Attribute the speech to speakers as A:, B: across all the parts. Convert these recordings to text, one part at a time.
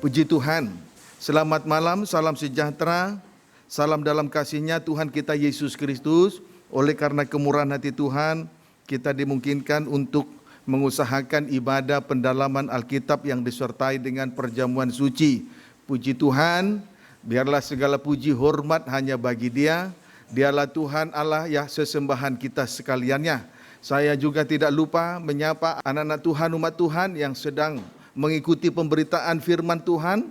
A: Puji Tuhan. Selamat malam, salam sejahtera, salam dalam kasih-Nya Tuhan kita Yesus Kristus. Oleh karena kemurahan hati Tuhan, kita dimungkinkan untuk mengusahakan ibadah pendalaman Alkitab yang disertai dengan perjamuan suci. Puji Tuhan, biarlah segala puji hormat hanya bagi Dia. Dialah Tuhan Allah ya sesembahan kita sekaliannya. Saya juga tidak lupa menyapa anak-anak Tuhan, umat Tuhan yang sedang mengikuti pemberitaan firman Tuhan,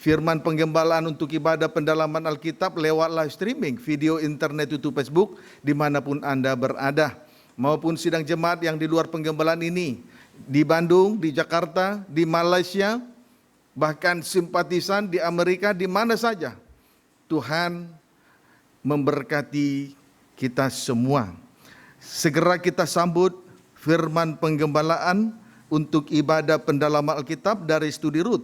A: firman penggembalaan untuk ibadah pendalaman Alkitab lewat live streaming, video internet, YouTube, Facebook, dimanapun Anda berada. Maupun sidang jemaat yang di luar penggembalaan ini, di Bandung, di Jakarta, di Malaysia, bahkan simpatisan di Amerika, di mana saja. Tuhan memberkati kita semua. Segera kita sambut firman penggembalaan untuk ibadah pendalaman Alkitab dari Studi Rut,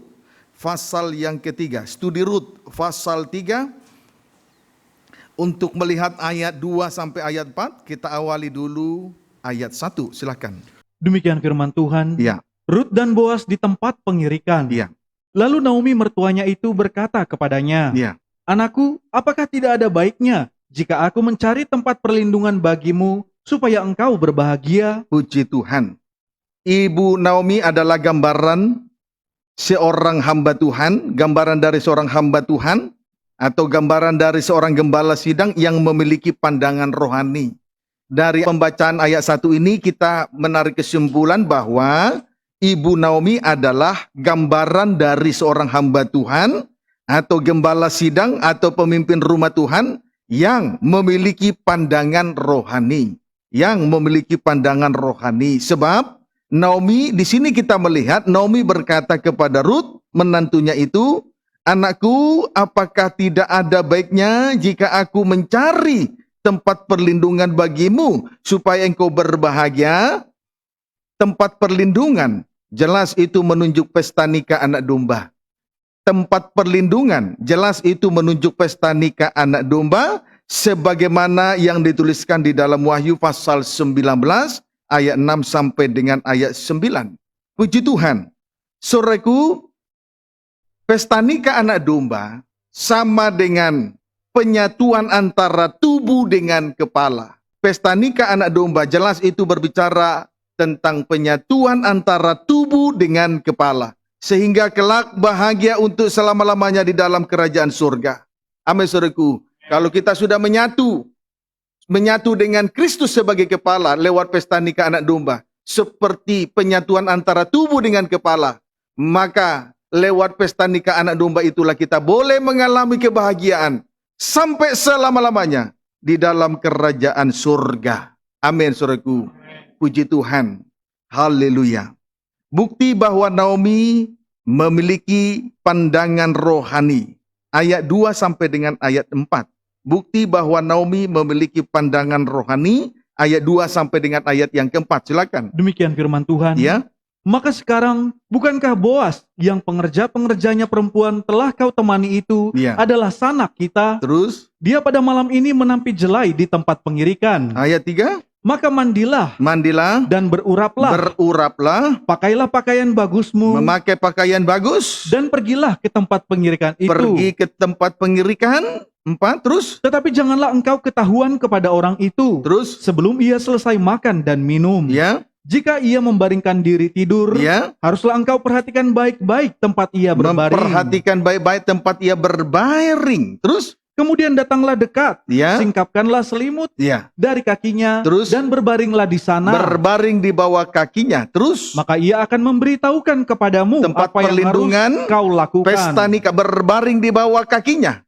A: pasal yang ketiga. Studi Rut, pasal 3, untuk melihat ayat 2 sampai ayat 4, kita awali dulu ayat 1, silakan.
B: Demikian firman Tuhan.
A: Ya.
B: Rut dan Boas di tempat pengirikan.
A: Ya.
B: Lalu Naomi mertuanya itu berkata kepadanya,
A: Ya.
B: "Anakku, apakah tidak ada baiknya jika aku mencari tempat perlindungan bagimu supaya engkau berbahagia?"
A: Puji Tuhan. Ibu Naomi adalah gambaran seorang hamba Tuhan, gambaran dari seorang hamba Tuhan, atau gambaran dari seorang gembala sidang yang memiliki pandangan rohani. Dari pembacaan ayat 1 ini kita menarik kesimpulan bahwa Ibu Naomi adalah gambaran dari seorang hamba Tuhan, atau gembala sidang, atau pemimpin rumah Tuhan yang memiliki pandangan rohani. Yang memiliki pandangan rohani. Sebab Naomi, di sini kita melihat Naomi berkata kepada Rut, menantunya itu, "Anakku, apakah tidak ada baiknya jika aku mencari tempat perlindungan bagimu supaya engkau berbahagia?" Tempat perlindungan, jelas itu menunjuk pesta nikah anak domba. Tempat perlindungan, jelas itu menunjuk pesta nikah anak domba, sebagaimana yang dituliskan di dalam Wahyu pasal 19, ayat 6 sampai dengan ayat 9. Puji Tuhan. Saudaraku, pesta nikah anak domba sama dengan penyatuan antara tubuh dengan kepala. Pesta nikah anak domba jelas itu berbicara tentang penyatuan antara tubuh dengan kepala. Sehingga kelak bahagia untuk selama-lamanya di dalam kerajaan surga. Amin, saudaraku. Kalau kita sudah menyatu dengan Kristus sebagai kepala lewat pesta nikah anak domba, seperti penyatuan antara tubuh dengan kepala, maka lewat pesta nikah anak domba itulah kita boleh mengalami kebahagiaan sampai selama-lamanya di dalam kerajaan surga. Amin, saudaraku. Puji Tuhan. Haleluya. Bukti bahwa Naomi memiliki pandangan rohani. Ayat 2 sampai dengan ayat 4. Bukti bahwa Naomi memiliki pandangan rohani, ayat 2 sampai dengan ayat yang keempat. Silakan.
B: Demikian firman Tuhan.
A: Ya.
B: Maka sekarang, bukankah Boas yang pengerja-pengerjanya perempuan telah kau temani itu
A: Ya.
B: adalah sanak kita?
A: Terus
B: Dia pada malam ini menampi jelai di tempat pengirikan.
A: ayat 3.
B: Maka mandilah
A: Mandilah,
B: dan beruraplah.
A: beruraplah,
B: Pakailah pakaian bagusmu
A: memakai pakaian bagus,
B: dan pergilah ke tempat pengirikan itu.
A: pergi ke tempat pengirikan. 4. Terus
B: Tetapi janganlah engkau ketahuan kepada orang itu sebelum ia selesai makan dan minum.
A: ya,
B: Jika ia membaringkan diri tidur,
A: ya,
B: haruslah engkau perhatikan baik-baik tempat ia berbaring.
A: memperhatikan baik-baik tempat ia berbaring. Terus
B: Kemudian datanglah dekat,
A: ya,
B: singkapkanlah selimut
A: ya,
B: dari kakinya,
A: Terus?
B: dan berbaringlah di sana.
A: berbaring di bawah kakinya. Terus
B: Maka ia akan memberitahukan kepadamu
A: tempat
B: apa yang
A: perlindungan,
B: harus kau lakukan.
A: pesta nikah, berbaring di bawah kakinya.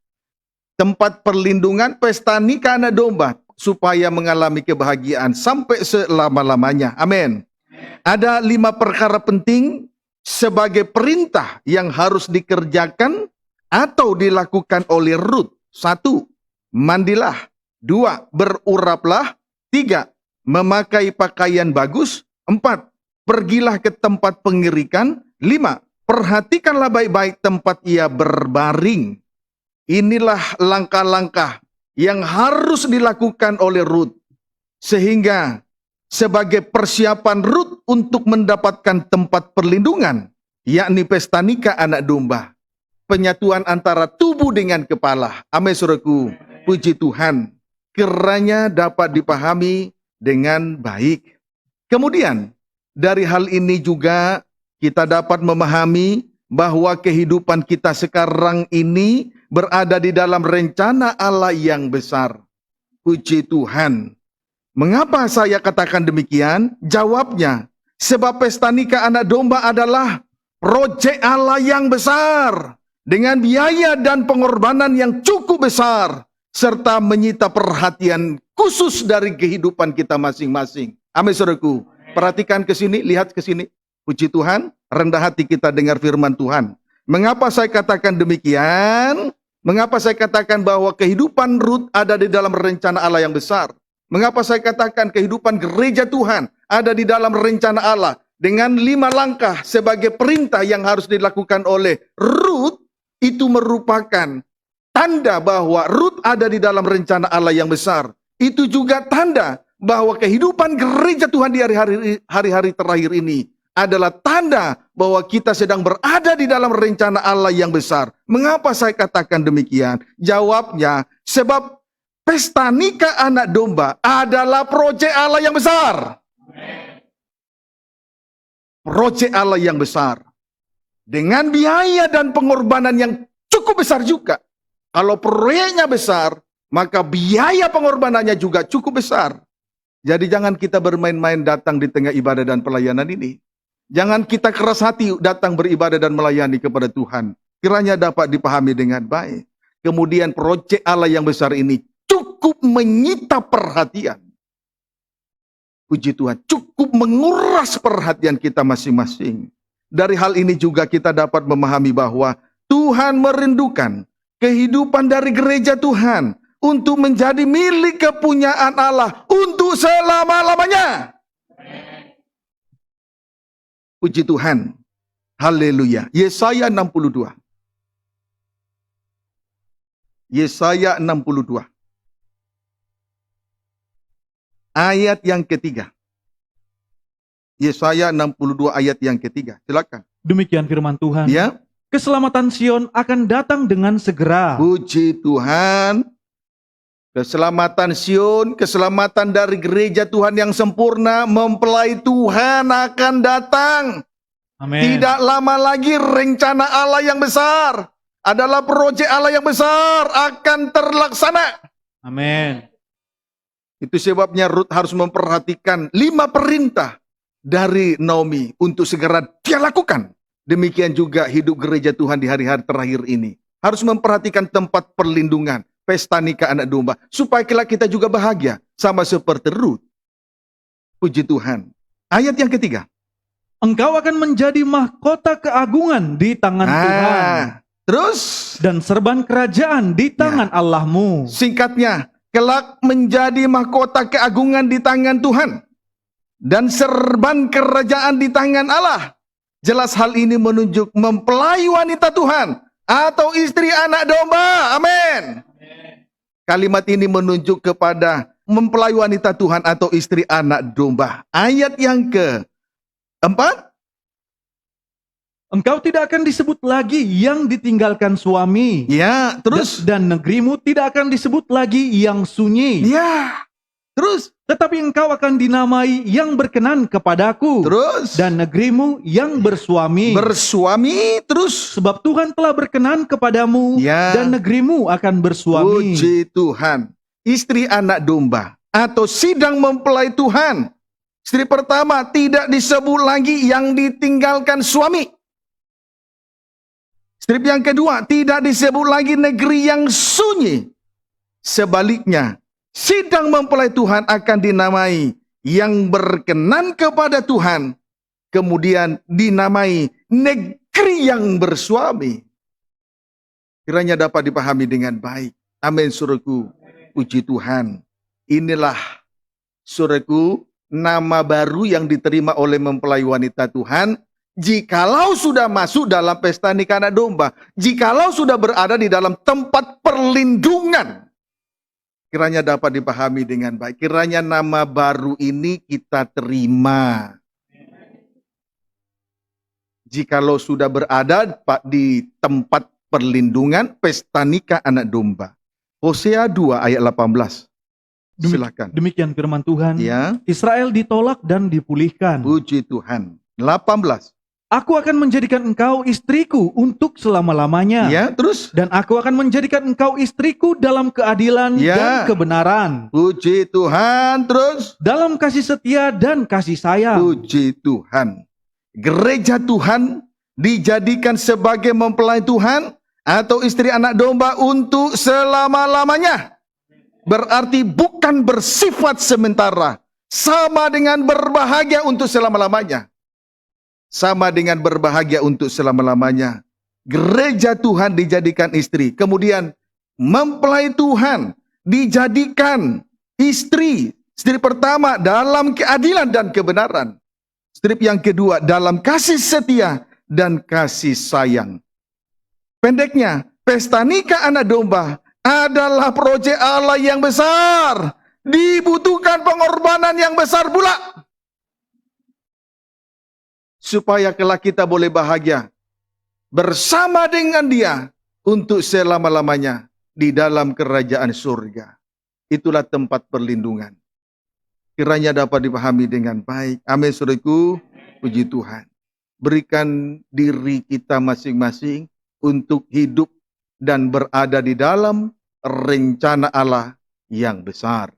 A: Tempat perlindungan, pesta nikah anak domba, supaya mengalami kebahagiaan sampai selama-lamanya. Amin. Ada 5 perkara penting sebagai perintah yang harus dikerjakan atau dilakukan oleh Rut. 1. Mandilah. 2. Beruraplah. 3. Memakai pakaian bagus. 4. Pergilah ke tempat pengirikan. 5. Perhatikanlah baik-baik tempat ia berbaring. Inilah langkah-langkah yang harus dilakukan oleh Rut. Sehingga sebagai persiapan Rut untuk mendapatkan tempat perlindungan, yakni pesta nikah anak domba. penyatuan antara tubuh dengan kepala. Amin, saudaraku. Puji Tuhan. Kiranya dapat dipahami dengan baik. Kemudian, dari hal ini juga kita dapat memahami bahwa kehidupan kita sekarang ini berada di dalam rencana Allah yang besar. Puji Tuhan. Mengapa saya katakan demikian? Jawabnya, sebab pesta nikah anak domba adalah proyek Allah yang besar, dengan biaya dan pengorbanan yang cukup besar, serta menyita perhatian khusus dari kehidupan kita masing-masing. Amin, saudaraku. Perhatikan ke sini, lihat ke sini. Puji Tuhan, rendah hati kita dengar firman Tuhan. Mengapa saya katakan demikian? Mengapa saya katakan bahwa kehidupan Ruth ada di dalam rencana Allah yang besar? Mengapa saya katakan kehidupan gereja Tuhan ada di dalam rencana Allah? Dengan 5 langkah sebagai perintah yang harus dilakukan oleh Ruth, itu merupakan tanda bahwa Ruth ada di dalam rencana Allah yang besar. Itu juga tanda bahwa kehidupan gereja Tuhan di hari-hari terakhir ini adalah tanda bahwa kita sedang berada di dalam rencana Allah yang besar. Mengapa saya katakan demikian? Jawabnya, sebab pesta nikah anak domba adalah proyek Allah yang besar. Proyek Allah yang besar. Dengan biaya dan pengorbanan yang cukup besar juga. Kalau proyeknya besar, maka biaya pengorbanannya juga cukup besar. Jadi jangan kita bermain-main datang di tengah ibadah dan pelayanan ini. Jangan kita keras hati datang beribadah dan melayani kepada Tuhan. Kiranya dapat dipahami dengan baik. Kemudian proyek Allah yang besar ini cukup menyita perhatian. Puji Tuhan, cukup menguras perhatian kita masing-masing. Dari hal ini juga kita dapat memahami bahwa Tuhan merindukan kehidupan dari gereja Tuhan untuk menjadi milik kepunyaan Allah untuk selama-lamanya. Puji Tuhan. Haleluya. Yesaya 62. Yesaya 62. Ayat yang ketiga. Yesaya 62 ayat yang ketiga. Silakan.
B: Demikian firman Tuhan.
A: Ya.
B: Keselamatan Sion akan datang dengan segera.
A: Puji Tuhan. Keselamatan Sion, keselamatan dari gereja Tuhan yang sempurna, mempelai Tuhan akan datang.
B: Amin.
A: Tidak lama lagi rencana Allah yang besar adalah proyek Allah yang besar akan terlaksana.
B: Amin.
A: Itu sebabnya Ruth harus memperhatikan 5 perintah dari Naomi untuk segera dia lakukan. Demikian juga hidup gereja Tuhan di hari-hari terakhir ini. Harus memperhatikan tempat perlindungan, pesta nikah anak domba, supaya kelak kita juga bahagia, sama seperti Ruth. Puji Tuhan. Ayat yang ketiga.
B: Engkau akan menjadi mahkota keagungan di tangan Tuhan.
A: Terus,
B: Dan serban kerajaan di tangan Allahmu.
A: singkatnya, kelak menjadi mahkota keagungan di tangan Tuhan. Dan serban kerajaan di tangan Allah. Jelas hal ini menunjuk mempelai wanita Tuhan atau istri anak domba. Amin. Kalimat ini menunjuk kepada mempelai wanita Tuhan atau istri anak domba. Ayat yang keempat.
B: Engkau tidak akan disebut lagi yang ditinggalkan suami.
A: Ya, terus.
B: Dan negerimu tidak akan disebut lagi yang sunyi.
A: Ya, terus.
B: Tetapi engkau akan dinamai yang berkenan kepadaku.
A: Terus.
B: Dan negerimu yang bersuami.
A: Bersuami, terus.
B: Sebab Tuhan telah berkenan kepadamu.
A: Ya.
B: Dan negerimu akan bersuami.
A: Puji Tuhan. Istri anak domba atau sidang mempelai Tuhan. Istri pertama tidak disebut lagi yang ditinggalkan suami. Strip yang kedua, tidak disebut lagi negeri yang sunyi. Sebaliknya, sidang mempelai Tuhan akan dinamai yang berkenan kepada Tuhan. Kemudian dinamai negeri yang bersuami. Kiranya dapat dipahami dengan baik. Amin, saudaraku. Puji Tuhan. Inilah, saudaraku, nama baru yang diterima oleh mempelai wanita Tuhan. Jikalau sudah masuk dalam pesta nikah anak domba, jikalau sudah berada di dalam tempat perlindungan, kiranya dapat dipahami dengan baik. Kiranya nama baru ini kita terima. Jikalau sudah berada di tempat perlindungan pesta nikah anak domba. Hosea 2 ayat 18. Silakan.
B: Demikian firman Tuhan.
A: Ya,
B: Israel ditolak dan dipulihkan.
A: puji Tuhan. 18.
B: Aku akan menjadikan engkau istriku untuk selama-lamanya.
A: Ya, terus.
B: Dan aku akan menjadikan engkau istriku dalam keadilan
A: Ya.
B: dan kebenaran.
A: Puji Tuhan, terus.
B: Dalam kasih setia dan kasih sayang.
A: Puji Tuhan. Gereja Tuhan dijadikan sebagai mempelai Tuhan atau istri anak domba untuk selama-lamanya. Berarti bukan bersifat sementara. Sama dengan berbahagia untuk selama-lamanya. Sama dengan berbahagia untuk selama-lamanya. Gereja Tuhan dijadikan istri. Kemudian mempelai Tuhan dijadikan istri. Istri pertama dalam keadilan dan kebenaran. Strip yang kedua dalam kasih setia dan kasih sayang. Pendeknya, pesta nikah anak domba adalah proyek Allah yang besar. Dibutuhkan pengorbanan yang besar pula. Supaya kelak kita boleh bahagia bersama dengan dia untuk selama-lamanya di dalam kerajaan surga. Itulah tempat perlindungan. Kiranya dapat dipahami dengan baik. Amin, saudaraku. Puji Tuhan. Berikan diri kita masing-masing untuk hidup dan berada di dalam rencana Allah yang besar.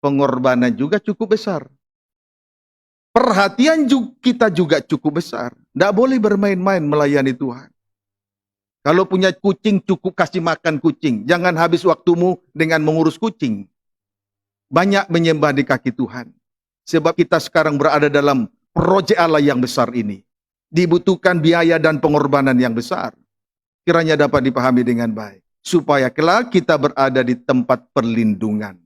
A: Pengorbanan juga cukup besar. Perhatian kita juga cukup besar. Tidak boleh bermain-main melayani Tuhan. Kalau punya kucing, cukup kasih makan kucing. Jangan habis waktumu dengan mengurus kucing. Banyak menyembah di kaki Tuhan. Sebab kita sekarang berada dalam proyek Allah yang besar ini. Dibutuhkan biaya dan pengorbanan yang besar. Kiranya dapat dipahami dengan baik. Supaya kelak kita berada di tempat perlindungan.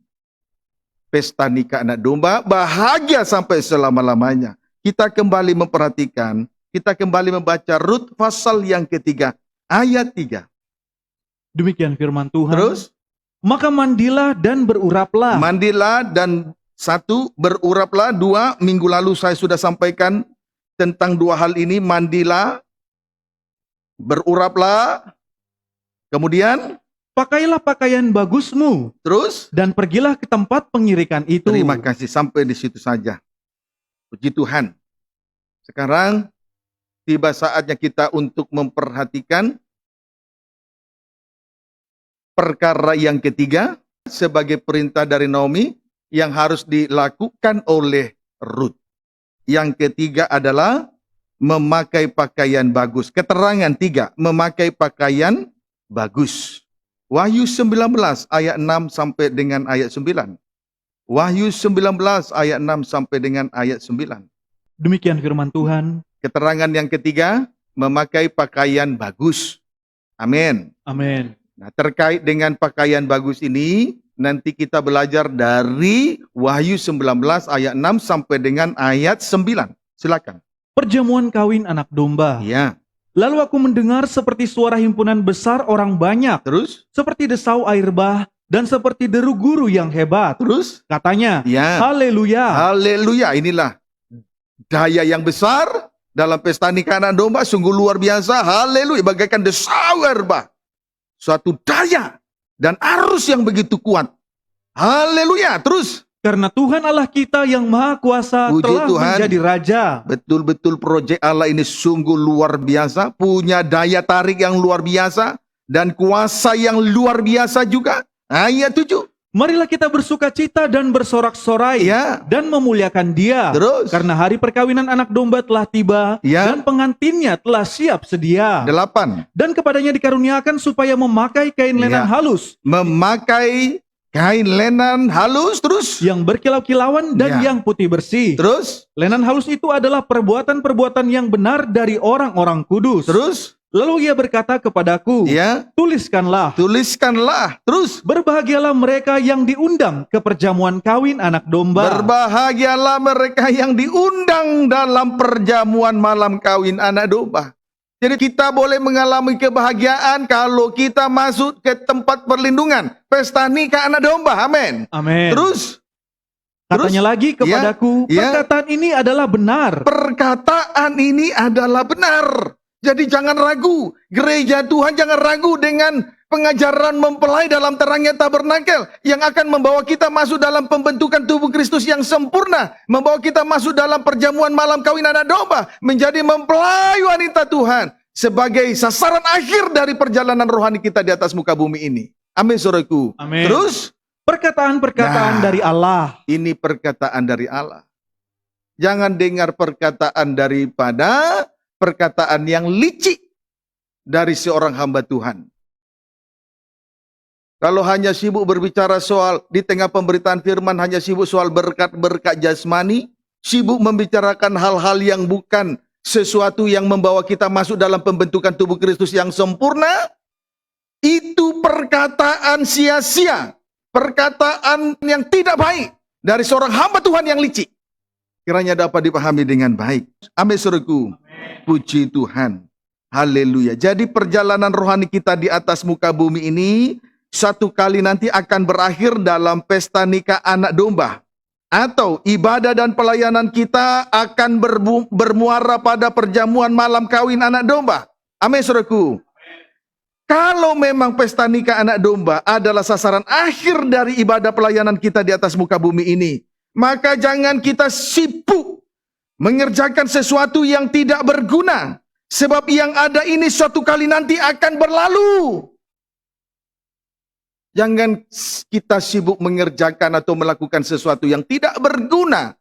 A: Pesta nikah anak domba, bahagia sampai selama-lamanya. Kita kembali memperhatikan, kita kembali membaca Rut pasal yang ketiga, ayat 3.
B: Demikian firman Tuhan.
A: Terus?
B: Maka mandilah dan beruraplah.
A: Mandilah dan 1, beruraplah. 2, minggu lalu saya sudah sampaikan tentang 2 hal ini. Mandilah, beruraplah. Kemudian,
B: Pakailah pakaian bagusmu
A: terus?
B: dan pergilah ke tempat pengirikan itu.
A: Terima kasih, sampai di situ saja. Puji Tuhan. Sekarang tiba saatnya kita untuk memperhatikan perkara yang ketiga sebagai perintah dari Naomi yang harus dilakukan oleh Rut. Yang ketiga adalah memakai pakaian bagus. Keterangan 3, memakai pakaian bagus. Wahyu 19 ayat 6 sampai dengan ayat 9. Wahyu 19 ayat 6 sampai dengan ayat 9.
B: Demikian firman Tuhan.
A: Keterangan yang ketiga, memakai pakaian bagus. Amin.
B: Amin.
A: Nah, terkait dengan pakaian bagus ini, nanti kita belajar dari Wahyu 19 ayat 6 sampai dengan ayat 9. Silakan.
B: Perjamuan kawin anak domba.
A: Ya,
B: Lalu aku mendengar seperti suara himpunan besar orang banyak,
A: terus?
B: seperti desau air bah, dan seperti deru guru yang hebat.
A: Terus?
B: Katanya,
A: Ya.
B: Haleluya.
A: Haleluya, inilah daya yang besar dalam pesta nikah anak domba, sungguh luar biasa. Haleluya, bagaikan desau air bah. Suatu daya dan arus yang begitu kuat. Haleluya, terus?
B: Karena Tuhan Allah kita yang maha kuasa
A: Puji
B: telah
A: Tuhan.
B: menjadi Raja.
A: Betul-betul proyek Allah ini sungguh luar biasa, punya daya tarik yang luar biasa, dan kuasa yang luar biasa juga. Ayat 7.
B: Marilah kita bersuka cita dan bersorak-sorai
A: Ya,
B: dan memuliakan Dia.
A: terus?
B: Karena hari perkawinan anak domba telah tiba
A: Ya.
B: dan pengantinnya telah siap sedia.
A: 8.
B: Dan kepadanya dikaruniakan supaya memakai kain
A: Ya.
B: lenan halus
A: Memakai kain lenan halus, terus?
B: yang berkilau-kilauan dan
A: Ya.
B: yang putih bersih.
A: Terus?
B: Lenan halus itu adalah perbuatan-perbuatan yang benar dari orang-orang kudus.
A: Terus?
B: Lalu ia berkata kepadaku,
A: Ya,
B: tuliskanlah,
A: tuliskanlah. Terus?
B: berbahagialah mereka yang diundang ke perjamuan kawin anak domba.
A: Berbahagialah mereka yang diundang dalam perjamuan malam kawin anak domba. Jadi kita boleh mengalami kebahagiaan kalau kita masuk ke tempat perlindungan. Pesta nikah anak domba. Amin.
B: Amin.
A: Terus?
B: Katanya lagi kepadaku,
A: Ya.
B: perkataan ini adalah benar.
A: Perkataan ini adalah benar. Jadi jangan ragu, gereja Tuhan jangan ragu dengan pengajaran mempelai dalam terangnya tabernakel yang akan membawa kita masuk dalam pembentukan tubuh Kristus yang sempurna, membawa kita masuk dalam perjamuan malam kawin anak domba, menjadi mempelai wanita Tuhan sebagai sasaran akhir dari perjalanan rohani kita di atas muka bumi ini. Amin, saudaraku.
B: Amin.
A: Terus,
B: Perkataan-perkataan dari Allah.
A: ini perkataan dari Allah. Jangan dengar perkataan daripada perkataan yang licik dari seorang hamba Tuhan. Kalau hanya sibuk berbicara soal, di tengah pemberitaan firman hanya sibuk soal berkat-berkat jasmani, sibuk membicarakan hal-hal yang bukan sesuatu yang membawa kita masuk dalam pembentukan tubuh Kristus yang sempurna, itu perkataan sia-sia. Perkataan yang tidak baik dari seorang hamba Tuhan yang licik. Kiranya dapat dipahami dengan baik. Amin, saudaraku. Puji Tuhan. Haleluya. Jadi perjalanan rohani kita di atas muka bumi ini satu kali nanti akan berakhir dalam pesta nikah anak domba. Atau ibadah dan pelayanan kita akan bermuara pada perjamuan malam kawin anak domba. Amin, saudaraku. Kalau memang pesta nikah anak domba adalah sasaran akhir dari ibadah pelayanan kita di atas muka bumi ini, maka jangan kita sibuk mengerjakan sesuatu yang tidak berguna. Sebab yang ada ini suatu kali nanti akan berlalu. Jangan kita sibuk mengerjakan atau melakukan sesuatu yang tidak berguna.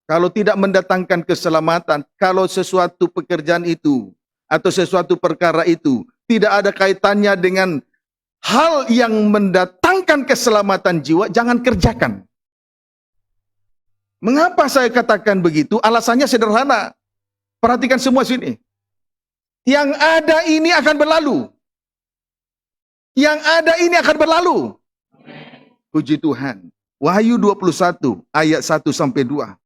A: Kalau tidak mendatangkan keselamatan, kalau sesuatu pekerjaan itu atau sesuatu perkara itu tidak ada kaitannya dengan hal yang mendatangkan keselamatan jiwa, jangan kerjakan. Mengapa saya katakan begitu? Alasannya sederhana. Perhatikan semua sini. Yang ada ini akan berlalu. Yang ada ini akan berlalu. Puji Tuhan. Wahyu 21 ayat 1 sampai 2.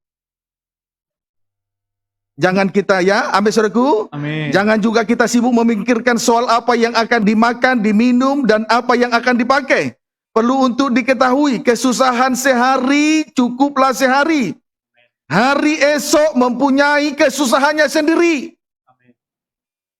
A: Jangan kita amin, saudaraku.
B: Amin.
A: Jangan juga kita sibuk memikirkan soal apa yang akan dimakan, diminum, dan apa yang akan dipakai. Perlu untuk diketahui, kesusahan sehari cukuplah sehari. Hari esok mempunyai kesusahannya sendiri.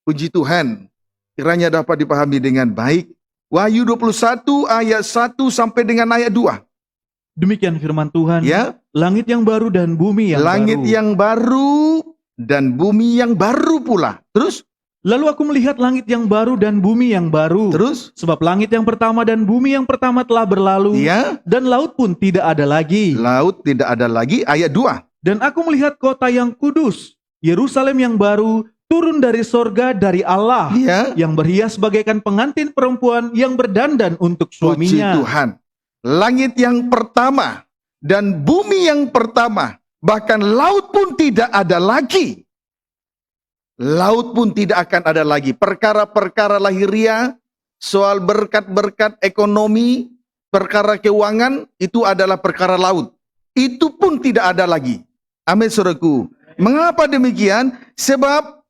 A: Puji Tuhan. Kiranya dapat dipahami dengan baik. Wahyu 21 ayat 1 sampai dengan ayat 2.
B: Demikian firman Tuhan.
A: Ya.
B: Langit yang baru dan bumi yang
A: Langit
B: baru.
A: yang baru dan bumi yang baru pula. Terus?
B: Lalu aku melihat langit yang baru dan bumi yang baru.
A: Terus?
B: Sebab langit yang pertama dan bumi yang pertama telah berlalu.
A: Ya.
B: Dan laut pun tidak ada lagi.
A: Laut tidak ada lagi. Ayat 2.
B: Dan aku melihat kota yang kudus, Yerusalem yang baru, turun dari sorga dari Allah.
A: Ya.
B: Yang berhias bagaikan pengantin perempuan yang berdandan untuk
A: Puji
B: suaminya.
A: Tuhan. Langit yang pertama dan bumi yang pertama, bahkan laut pun tidak ada lagi. Laut pun tidak akan ada lagi. Perkara-perkara lahiriah, soal berkat-berkat ekonomi, perkara keuangan, itu adalah perkara laut. Itu pun tidak ada lagi. Amin, saudaraku. Mengapa demikian? Sebab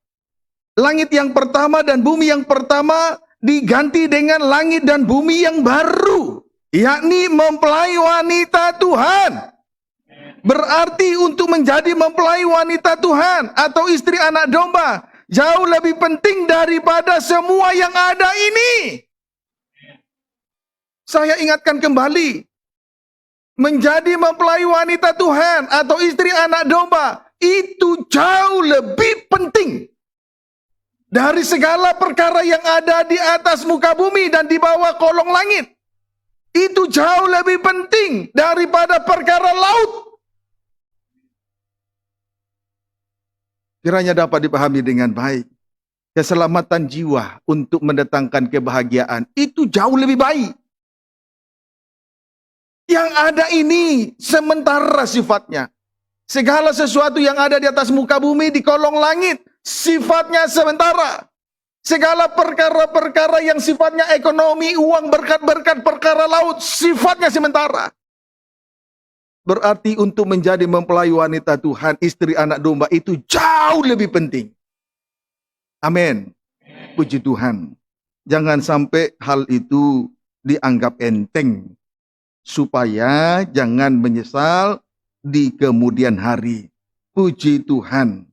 A: langit yang pertama dan bumi yang pertama diganti dengan langit dan bumi yang baru, yakni mempelai wanita Tuhan. Berarti untuk menjadi mempelai wanita Tuhan atau istri anak domba jauh lebih penting daripada semua yang ada ini. Saya ingatkan kembali, menjadi mempelai wanita Tuhan atau istri anak domba itu jauh lebih penting dari segala perkara yang ada di atas muka bumi dan di bawah kolong langit. Itu jauh lebih penting daripada perkara laut. Kiranya dapat dipahami dengan baik. Keselamatan jiwa untuk mendatangkan kebahagiaan itu jauh lebih baik. Yang ada ini sementara sifatnya. Segala sesuatu yang ada di atas muka bumi, di kolong langit, sifatnya sementara. Segala perkara-perkara yang sifatnya ekonomi, uang, berkat-berkat, perkara laut, sifatnya sementara. Berarti untuk menjadi mempelai wanita Tuhan, istri anak domba itu jauh lebih penting. Amin. Puji Tuhan. Jangan sampai hal itu dianggap enteng. Supaya jangan menyesal di kemudian hari. Puji Tuhan.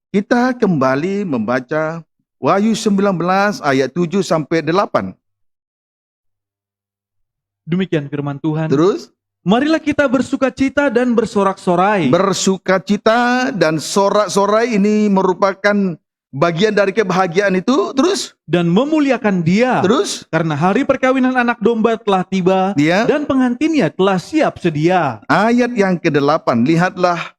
A: Kita kembali membaca Wahyu 19 ayat 7 sampai 8.
B: Demikian firman Tuhan.
A: Terus,
B: Marilah kita bersukacita dan bersorak-sorai.
A: bersukacita dan sorak-sorai ini merupakan bagian dari kebahagiaan itu. Terus,
B: Dan memuliakan Dia.
A: terus
B: Karena hari perkawinan anak domba telah tiba.
A: dia
B: Dan pengantinnya telah siap sedia.
A: ayat yang ke-8, lihatlah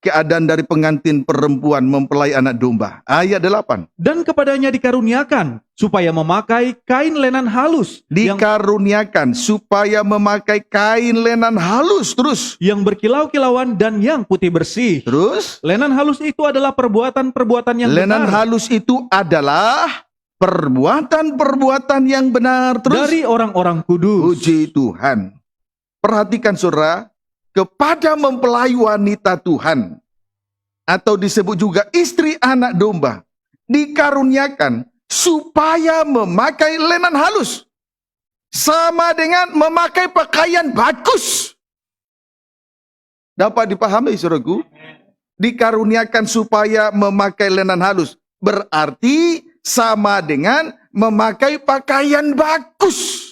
A: keadaan dari pengantin perempuan mempelai anak domba. Ayat 8.
B: Dan kepadanya dikaruniakan supaya memakai kain lenan halus
A: Dikaruniakan supaya memakai kain lenan halus. Terus,
B: yang berkilau-kilauan dan yang putih bersih.
A: terus
B: Lenan halus itu adalah perbuatan-perbuatan yang
A: lenan
B: benar
A: halus itu adalah perbuatan-perbuatan yang benar. Terus,
B: dari orang-orang kudus.
A: puji Tuhan. Perhatikan saudara, kepada mempelai wanita Tuhan, atau disebut juga istri anak domba, dikaruniakan supaya memakai lenan halus. Sama dengan memakai pakaian bagus. Dapat dipahami saudaraku? Dikaruniakan supaya memakai lenan halus. Berarti sama dengan memakai pakaian bagus.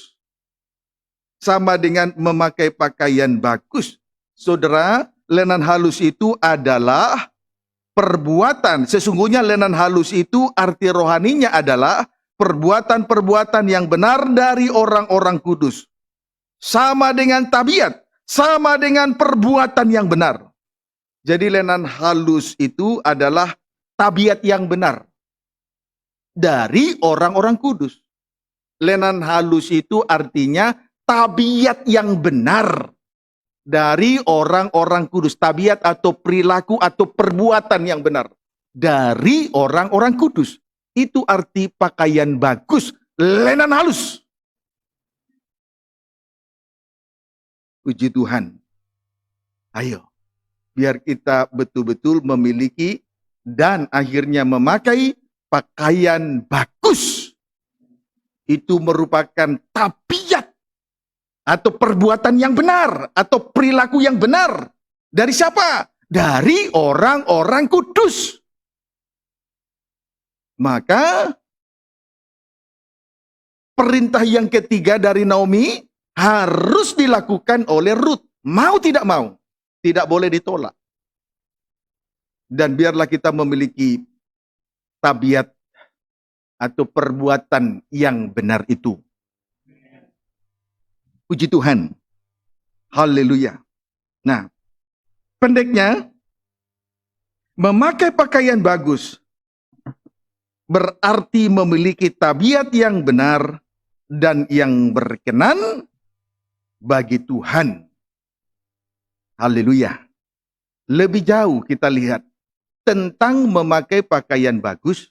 A: Sama dengan memakai pakaian bagus. Saudara, lenan halus itu adalah perbuatan. Sesungguhnya lenan halus itu arti rohaninya adalah perbuatan-perbuatan yang benar dari orang-orang kudus. Sama dengan tabiat, sama dengan perbuatan yang benar. Jadi lenan halus itu adalah tabiat yang benar dari orang-orang kudus. Lenan halus itu artinya tabiat yang benar dari orang-orang kudus. Tabiat atau perilaku atau perbuatan yang benar dari orang-orang kudus. Itu arti pakaian bagus, lenan halus. Puji Tuhan. Ayo, biar kita betul-betul memiliki dan akhirnya memakai pakaian bagus. Itu merupakan tabiat atau perbuatan yang benar, atau perilaku yang benar. Dari siapa? Dari orang-orang kudus. Maka, perintah yang ketiga dari Naomi harus dilakukan oleh Ruth. Mau tidak mau, tidak boleh ditolak. Dan biarlah kita memiliki tabiat atau perbuatan yang benar itu. Puji Tuhan. Haleluya. Nah, pendeknya, memakai pakaian bagus berarti memiliki tabiat yang benar dan yang berkenan bagi Tuhan. Haleluya. Lebih jauh kita lihat tentang memakai pakaian bagus.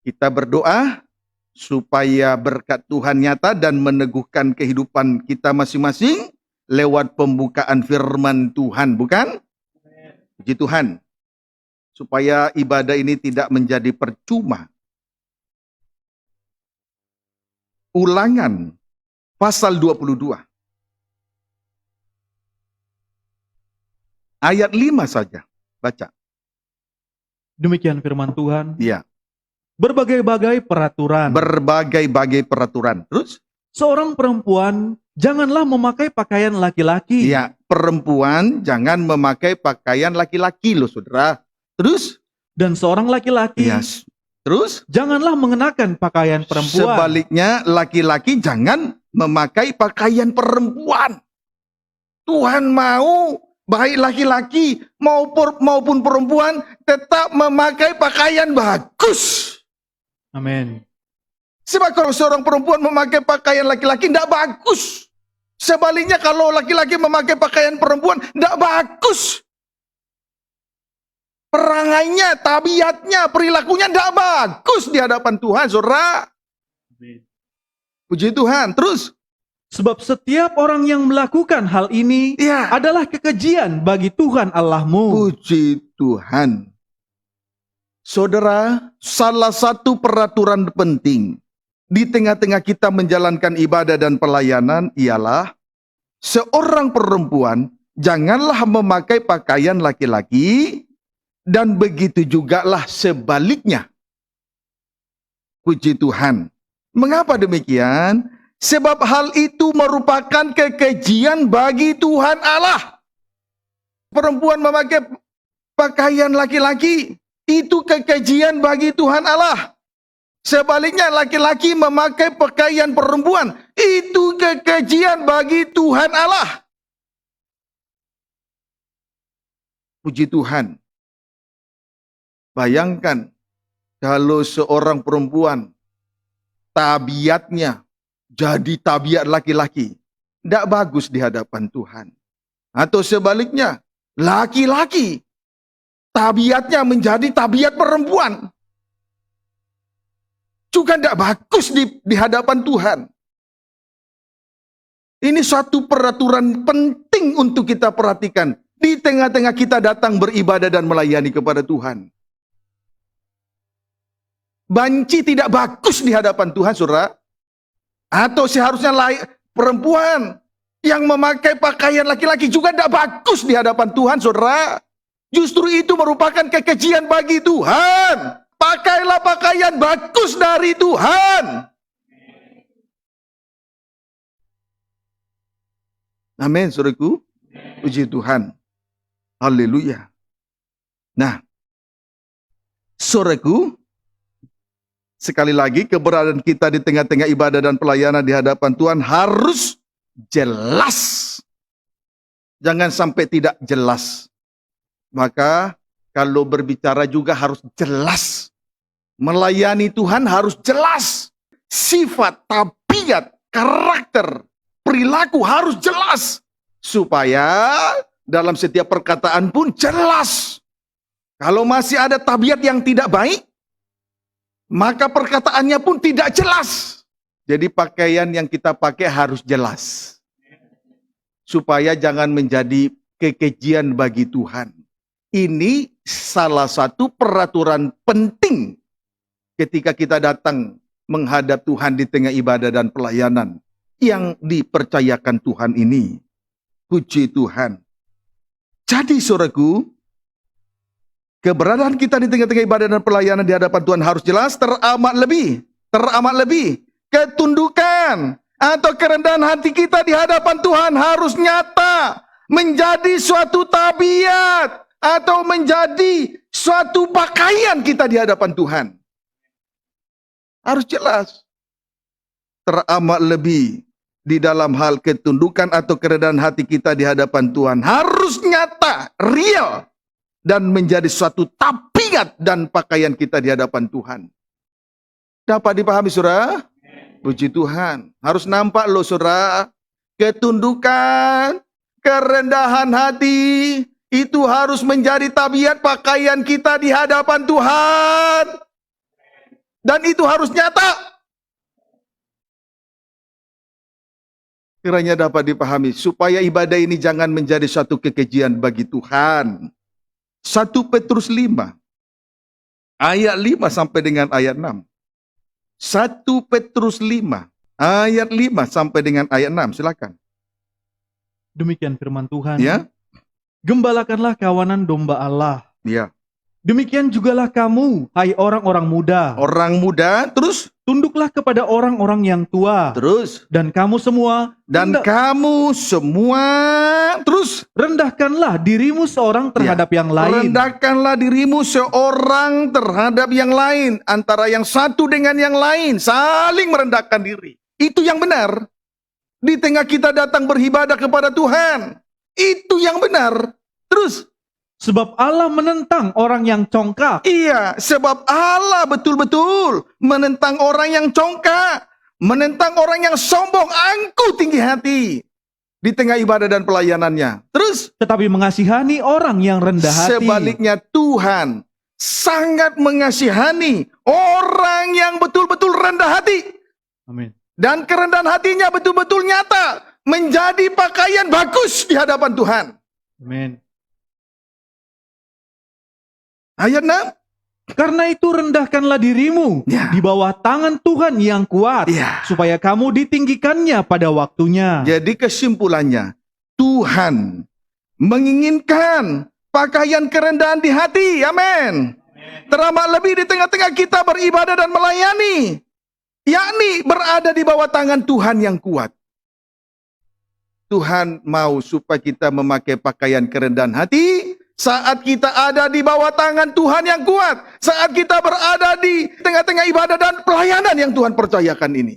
A: Kita berdoa supaya berkat Tuhan nyata dan meneguhkan kehidupan kita masing-masing lewat pembukaan firman Tuhan, bukan? Puji Tuhan. Supaya ibadah ini tidak menjadi percuma. Ulangan pasal 22. Ayat 5 saja. Baca.
B: Demikian firman Tuhan.
A: Iya.
B: Berbagai-bagai peraturan.
A: Berbagai-bagai peraturan. Terus?
B: Seorang perempuan janganlah memakai pakaian laki-laki.
A: Iya, perempuan jangan memakai pakaian laki-laki loh, saudara. Terus?
B: Dan seorang laki-laki
A: Yes. Terus?
B: janganlah mengenakan pakaian perempuan.
A: Sebaliknya, laki-laki jangan memakai pakaian perempuan. Tuhan mau baik laki-laki maupun perempuan tetap memakai pakaian bagus.
B: Amin.
A: Sebab kalau seorang perempuan memakai pakaian laki-laki tidak bagus. Sebaliknya kalau laki-laki memakai pakaian perempuan tidak bagus. Perangainya, tabiatnya, perilakunya tidak bagus di hadapan Tuhan, saudara. Puji Tuhan. Terus?
B: Sebab setiap orang yang melakukan hal ini
A: Ya.
B: adalah kekejian bagi Tuhan Allahmu.
A: Puji Tuhan. Saudara, salah satu peraturan penting di tengah-tengah kita menjalankan ibadah dan pelayanan ialah seorang perempuan janganlah memakai pakaian laki-laki Dan begitu jugalah sebaliknya. Puji Tuhan. Mengapa demikian? Sebab hal itu merupakan kekejian bagi Tuhan Allah. Perempuan memakai pakaian laki-laki, itu kekejian bagi Tuhan Allah. Sebaliknya laki-laki memakai pakaian perempuan, itu kekejian bagi Tuhan Allah. Puji Tuhan. Bayangkan kalau seorang perempuan tabiatnya jadi tabiat laki-laki, tidak bagus di hadapan Tuhan. Atau sebaliknya, laki-laki tabiatnya menjadi tabiat perempuan, juga tidak bagus di hadapan Tuhan. Ini suatu peraturan penting untuk kita perhatikan di tengah-tengah kita datang beribadah dan melayani kepada Tuhan. Banci tidak bagus di hadapan Tuhan, saudara. Atau seharusnya perempuan yang memakai pakaian laki-laki juga tidak bagus di hadapan Tuhan, saudara. Justru itu merupakan kekejian bagi Tuhan. Pakailah pakaian bagus dari Tuhan. Amin, saudaraku. Puji Tuhan. Haleluya. Nah, saudaraku, sekali lagi, keberadaan kita di tengah-tengah ibadah dan pelayanan di hadapan Tuhan harus jelas. Jangan sampai tidak jelas. Maka kalau berbicara juga harus jelas. Melayani Tuhan harus jelas. Sifat, tabiat, karakter, perilaku harus jelas. Supaya dalam setiap perkataan pun jelas. Kalau masih ada tabiat yang tidak baik, maka perkataannya pun tidak jelas. Jadi pakaian yang kita pakai harus jelas. Supaya jangan menjadi kekejian bagi Tuhan. Ini salah satu peraturan penting ketika kita datang menghadap Tuhan di tengah ibadah dan pelayanan yang dipercayakan Tuhan ini. Puji Tuhan. Jadi saudaraku, keberadaan kita di tengah-tengah ibadah dan pelayanan di hadapan Tuhan harus jelas, teramat lebih, ketundukan atau kerendahan hati kita di hadapan Tuhan harus nyata, menjadi suatu tabiat atau menjadi suatu pakaian kita di hadapan Tuhan. Harus jelas, teramat lebih di dalam hal ketundukan atau kerendahan hati kita di hadapan Tuhan harus nyata, real, dan menjadi suatu tabiat dan pakaian kita di hadapan Tuhan. Dapat dipahami, saudara? Puji Tuhan. Harus nampak loh, saudara. Ketundukan, kerendahan hati, itu harus menjadi tabiat pakaian kita di hadapan Tuhan. Dan itu harus nyata. Kiranya dapat dipahami, supaya ibadah ini jangan menjadi suatu kekejian bagi Tuhan. 1 Petrus 5, ayat 5 sampai dengan ayat 6. 1 Petrus 5, ayat 5 sampai dengan ayat 6, silakan.
B: Demikian firman Tuhan.
A: Ya.
B: Gembalakanlah kawanan domba Allah.
A: Ya.
B: Demikian jugalah kamu, hai orang-orang muda.
A: Orang muda, terus?
B: Tunduklah kepada orang-orang yang tua.
A: Terus?
B: Dan kamu semua,
A: terus?
B: rendahkanlah dirimu seorang terhadap yang lain.
A: Rendahkanlah dirimu seorang terhadap yang lain. Antara yang satu dengan yang lain, saling merendahkan diri. Itu yang benar. Di tengah kita datang beribadah kepada Tuhan. Itu yang benar. Terus?
B: Sebab Allah menentang orang yang congkak.
A: Iya, sebab Allah betul-betul menentang orang yang congkak. Menentang orang yang sombong, angkuh tinggi hati. Di tengah ibadah dan pelayanannya. Terus?
B: Tetapi mengasihani orang yang rendah hati.
A: Sebaliknya Tuhan sangat mengasihani orang yang betul-betul rendah hati.
B: Amin.
A: Dan kerendahan hatinya betul-betul nyata. Menjadi pakaian bagus di hadapan Tuhan.
B: Amin.
A: Ayat 6.
B: Karena itu rendahkanlah dirimu di bawah tangan Tuhan yang kuat, supaya kamu ditinggikannya pada waktunya.
A: Jadi kesimpulannya, Tuhan menginginkan pakaian kerendahan di hati. Amin. Teramat lebih di tengah-tengah kita beribadah dan melayani, yakni berada di bawah tangan Tuhan yang kuat. Tuhan mau supaya kita memakai pakaian kerendahan hati saat kita ada di bawah tangan Tuhan yang kuat, saat kita berada di tengah-tengah ibadah dan pelayanan yang Tuhan percayakan ini.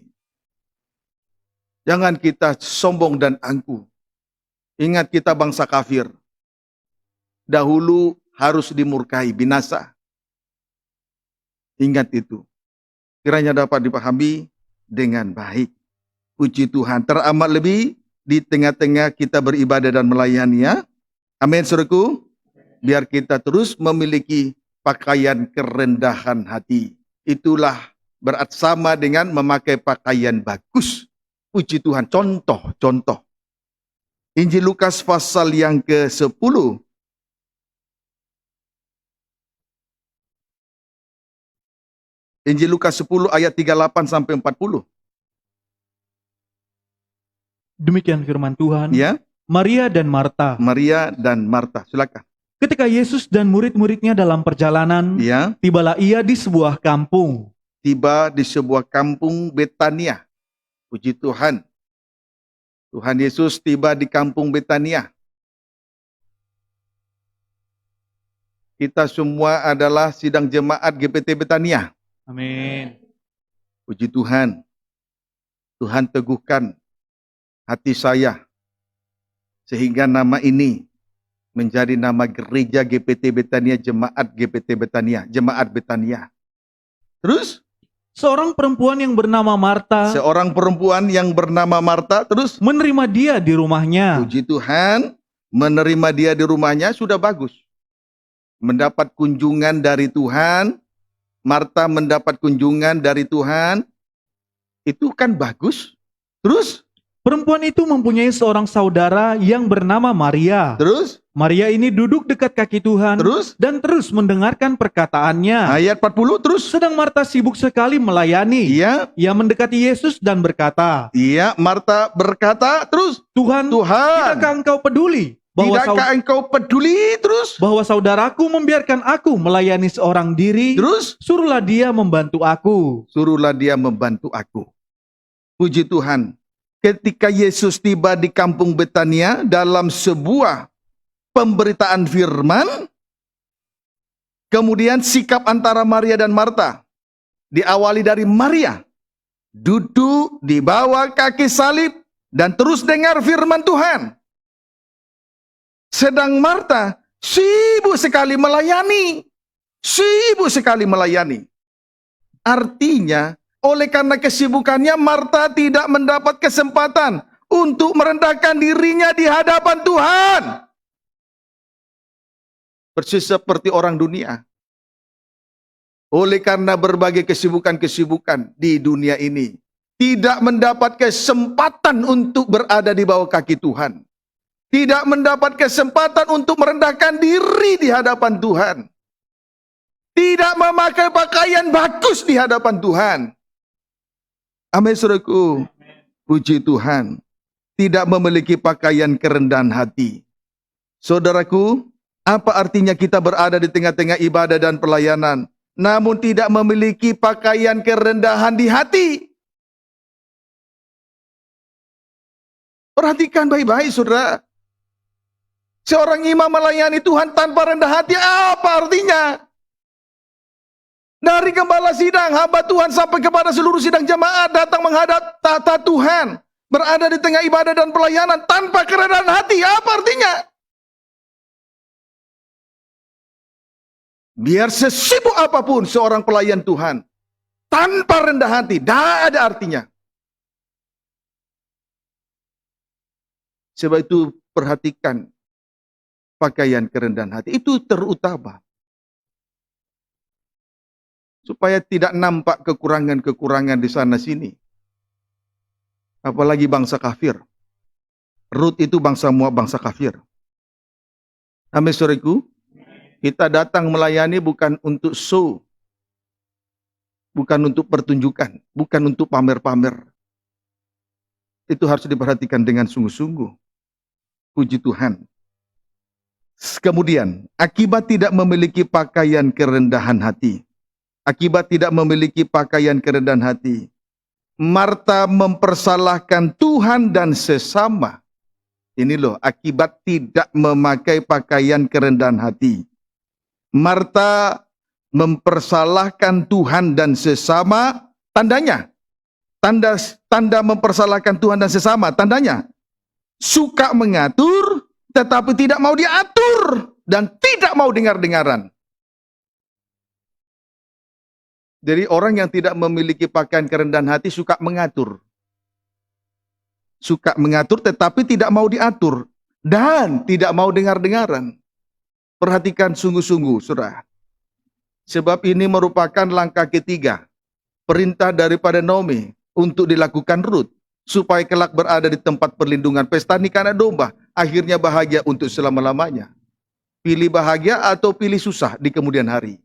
A: Jangan kita sombong dan angkuh. Ingat, kita bangsa kafir. Dahulu harus dimurkai, binasa. Ingat itu. Kiranya dapat dipahami dengan baik. Puji Tuhan. Teramat lebih di tengah-tengah kita beribadah dan melayani, ya. Amin, saudaraku. Biar kita terus memiliki pakaian kerendahan hati. Itulah berarti sama dengan memakai pakaian bagus. Puji Tuhan. Contoh. Injil Lukas pasal yang ke-10. Injil Lukas 10 ayat 38 sampai 40.
B: Demikian firman Tuhan.
A: Ya,
B: Maria dan Marta.
A: Maria dan Marta. Silakan.
B: Ketika Yesus dan murid-muridnya dalam perjalanan,
A: Ya,
B: tibalah ia di sebuah kampung.
A: tiba di sebuah kampung Betania. Puji Tuhan. Tuhan Yesus tiba di kampung Betania. Kita semua adalah sidang jemaat GPT Betania.
B: Amin.
A: Puji Tuhan. Tuhan teguhkan hati saya sehingga nama ini menjadi nama gereja GPT Betania, jemaat GPT Betania, jemaat Betania. Terus
B: Seorang perempuan yang bernama Marta
A: seorang perempuan yang bernama Marta, terus
B: menerima dia di rumahnya.
A: puji Tuhan, menerima dia di rumahnya sudah bagus. Mendapat kunjungan dari Tuhan, Marta mendapat kunjungan dari Tuhan, itu kan bagus. Terus,
B: Perempuan itu mempunyai seorang saudara yang bernama Maria.
A: terus,
B: Maria ini duduk dekat kaki Tuhan
A: terus,
B: dan terus mendengarkan perkataannya.
A: ayat 40, terus.
B: Sedang Marta sibuk sekali melayani.
A: Iya,
B: Ia mendekati Yesus dan berkata,
A: iya, Marta berkata, terus,
B: Tuhan,
A: Tuhan,
B: tidakkah engkau peduli
A: tidakkah engkau peduli, terus,
B: bahwa saudaraku membiarkan aku melayani seorang diri?
A: terus,
B: Suruhlah dia membantu aku.
A: suruhlah dia membantu aku. Puji Tuhan. Ketika Yesus tiba di kampung Betania dalam sebuah pemberitaan firman, kemudian sikap antara Maria dan Marta diawali dari Maria duduk di bawah kaki salib dan terus dengar firman Tuhan. Sedang Marta sibuk sekali melayani. Sibuk sekali melayani. Artinya, oleh karena kesibukannya, Marta tidak mendapat kesempatan untuk merendahkan dirinya di hadapan Tuhan. Persis seperti orang dunia. Oleh karena berbagai kesibukan-kesibukan di dunia ini, tidak mendapat kesempatan untuk berada di bawah kaki Tuhan. Tidak mendapat kesempatan untuk merendahkan diri di hadapan Tuhan. Tidak memakai pakaian bagus di hadapan Tuhan. Amin, saudaraku. Puji Tuhan. Tidak memiliki pakaian kerendahan hati. Saudaraku, apa artinya kita berada di tengah-tengah ibadah dan pelayanan, namun tidak memiliki pakaian kerendahan di hati? Perhatikan baik-baik, saudara. Seorang imam melayani Tuhan tanpa rendah hati, apa artinya? Dari gembala sidang, hamba Tuhan sampai kepada seluruh sidang jemaat datang menghadap tata Tuhan. Berada di tengah ibadah dan pelayanan tanpa kerendahan hati, apa artinya? Biar sesibuk apapun seorang pelayan Tuhan, tanpa rendah hati, tidak ada artinya. Sebab itu perhatikan pakaian kerendahan hati, itu terutama. Supaya tidak nampak kekurangan-kekurangan di sana sini. Apalagi bangsa kafir. Rut itu bangsa kafir. Amin, saudaraku. Kita datang melayani bukan untuk show. Bukan untuk pertunjukan. Bukan untuk pamer-pamer. Itu harus diperhatikan dengan sungguh-sungguh. Puji Tuhan. Kemudian, akibat tidak memiliki pakaian kerendahan hati. Akibat tidak memiliki pakaian kerendahan hati. Marta mempersalahkan Tuhan dan sesama. Ini loh, akibat tidak memakai pakaian kerendahan hati. Marta mempersalahkan Tuhan dan sesama, tandanya. Tanda mempersalahkan Tuhan dan sesama, tandanya. Suka mengatur, tetapi tidak mau diatur. Dan tidak mau dengar-dengaran. Jadi orang yang tidak memiliki pakaian kerendahan hati suka mengatur. Suka mengatur tetapi tidak mau diatur. Dan tidak mau dengar-dengaran. Perhatikan sungguh-sungguh, saudara. Sebab ini merupakan langkah ketiga. Perintah daripada Naomi untuk dilakukan Rut. Supaya kelak berada di tempat perlindungan pesta nikah anak domba. Akhirnya bahagia untuk selama-lamanya. Pilih bahagia atau pilih susah di kemudian hari.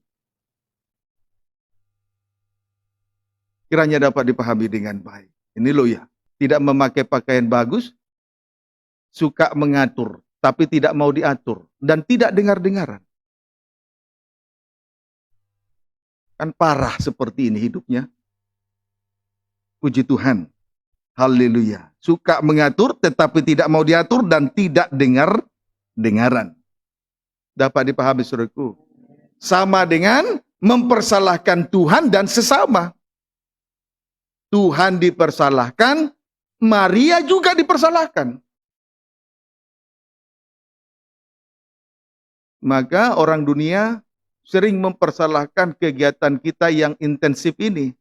A: Kiranya dapat dipahami dengan baik. Ini loh ya, tidak memakai pakaian bagus, suka mengatur, tapi tidak mau diatur, dan tidak dengar-dengaran. Kan parah seperti ini hidupnya. Puji Tuhan. Haleluya. Suka mengatur, tetapi tidak mau diatur, dan tidak dengar-dengaran. Dapat dipahami saudaraku. Sama dengan mempersalahkan Tuhan dan sesama. Tuhan dipersalahkan, Maria juga dipersalahkan. Maka orang dunia sering mempersalahkan kegiatan kita yang intensif ini.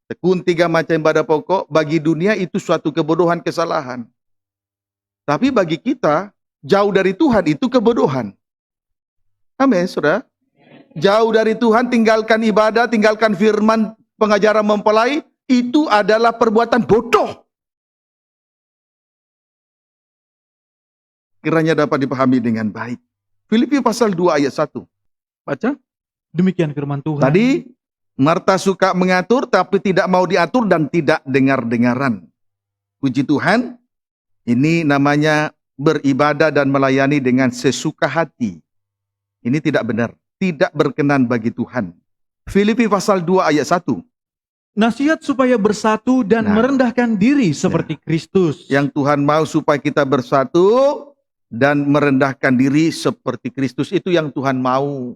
A: Tekun 3 macam ibadah pokok, bagi dunia itu suatu kebodohan, kesalahan. Tapi bagi kita, jauh dari Tuhan itu kebodohan. Amin, saudara. Jauh dari Tuhan, tinggalkan ibadah, tinggalkan firman, pengajaran mempelai, itu adalah perbuatan bodoh. Kiranya dapat dipahami dengan baik. Filipi pasal 2 ayat 1. Baca.
B: Demikian firman Tuhan.
A: Tadi, Marta suka mengatur, tapi tidak mau diatur dan tidak dengar-dengaran. Puji Tuhan, ini namanya beribadah dan melayani dengan sesuka hati. Ini tidak benar. Tidak berkenan bagi Tuhan. Filipi pasal 2 ayat 1.
B: Nasihat supaya bersatu dan merendahkan diri seperti Kristus.
A: Yang Tuhan mau supaya kita bersatu dan merendahkan diri seperti Kristus. Itu yang Tuhan mau.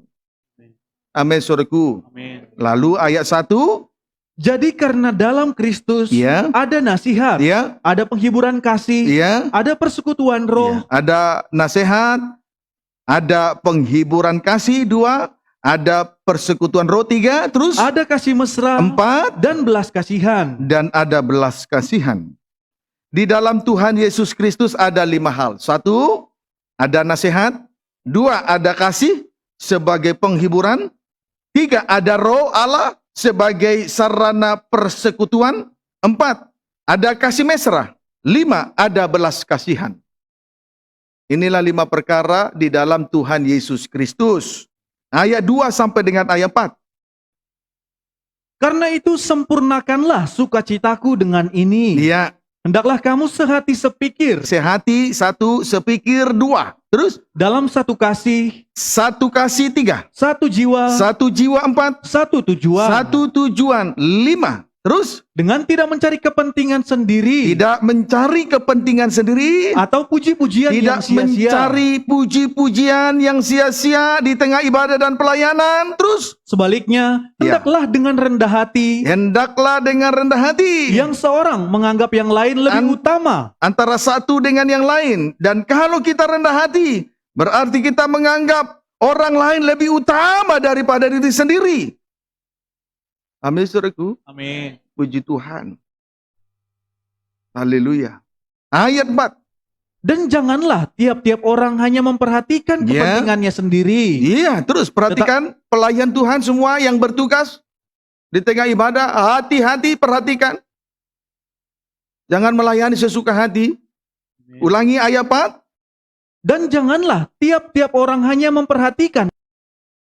A: Amin, saudaraku.
B: Amin.
A: Lalu ayat 1.
B: Jadi karena dalam Kristus ada nasihat, ada penghiburan kasih, ada persekutuan roh,
A: ada nasihat, ada penghiburan kasih 2, ada persekutuan roh 3, terus
B: ada kasih mesra
A: 4,
B: dan belas kasihan.
A: Dan ada belas kasihan. Di dalam Tuhan Yesus Kristus ada 5 hal. 1, ada nasihat. 2, ada kasih sebagai penghiburan. 3, ada roh Allah sebagai sarana persekutuan. 4, ada kasih mesra. 5, ada belas kasihan. Inilah 5 perkara di dalam Tuhan Yesus Kristus. Ayat 2 sampai dengan ayat 4.
B: Karena itu sempurnakanlah sukacitaku dengan ini.
A: Iya.
B: Hendaklah kamu sehati sepikir.
A: Sehati 1, sepikir 2. Terus?
B: Dalam satu kasih.
A: 1 kasih 3.
B: Satu jiwa.
A: 1 jiwa 4.
B: Satu tujuan.
A: 1 tujuan 5. Terus?
B: Dengan tidak mencari kepentingan sendiri.
A: Tidak mencari kepentingan sendiri.
B: Atau puji-pujian yang
A: Tidak
B: sia-sia.
A: mencari puji-pujian yang sia-sia di tengah ibadah dan pelayanan. Terus?
B: Sebaliknya, hendaklah dengan rendah hati.
A: Hendaklah dengan rendah hati.
B: Yang seorang menganggap yang lain lebih utama.
A: Antara satu dengan yang lain. Dan kalau kita rendah hati, berarti kita menganggap orang lain lebih utama daripada diri sendiri. Amin, saudaraku.
B: Amin.
A: Puji Tuhan. Haleluya. Ayat 4.
B: Dan janganlah tiap-tiap orang hanya memperhatikan kepentingannya sendiri.
A: Iya, terus perhatikan pelayan Tuhan semua yang bertugas di tengah ibadah, hati-hati perhatikan. Jangan melayani sesuka hati. Ulangi ayat 4.
B: Dan janganlah tiap-tiap orang hanya memperhatikan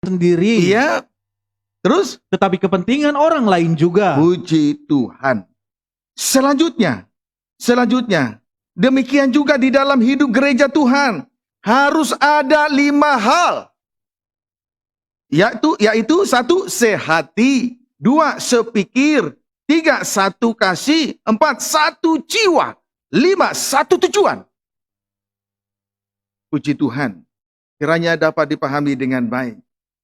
B: sendiri.
A: Iya. Terus?
B: Tetapi kepentingan orang lain juga.
A: Puji Tuhan. Selanjutnya. Demikian juga di dalam hidup gereja Tuhan. harus ada 5 hal. Yaitu 1, sehati, 2, sepikir, 3, satu kasih, 4, satu jiwa, 5, satu tujuan. Puji Tuhan, kiranya dapat dipahami dengan baik.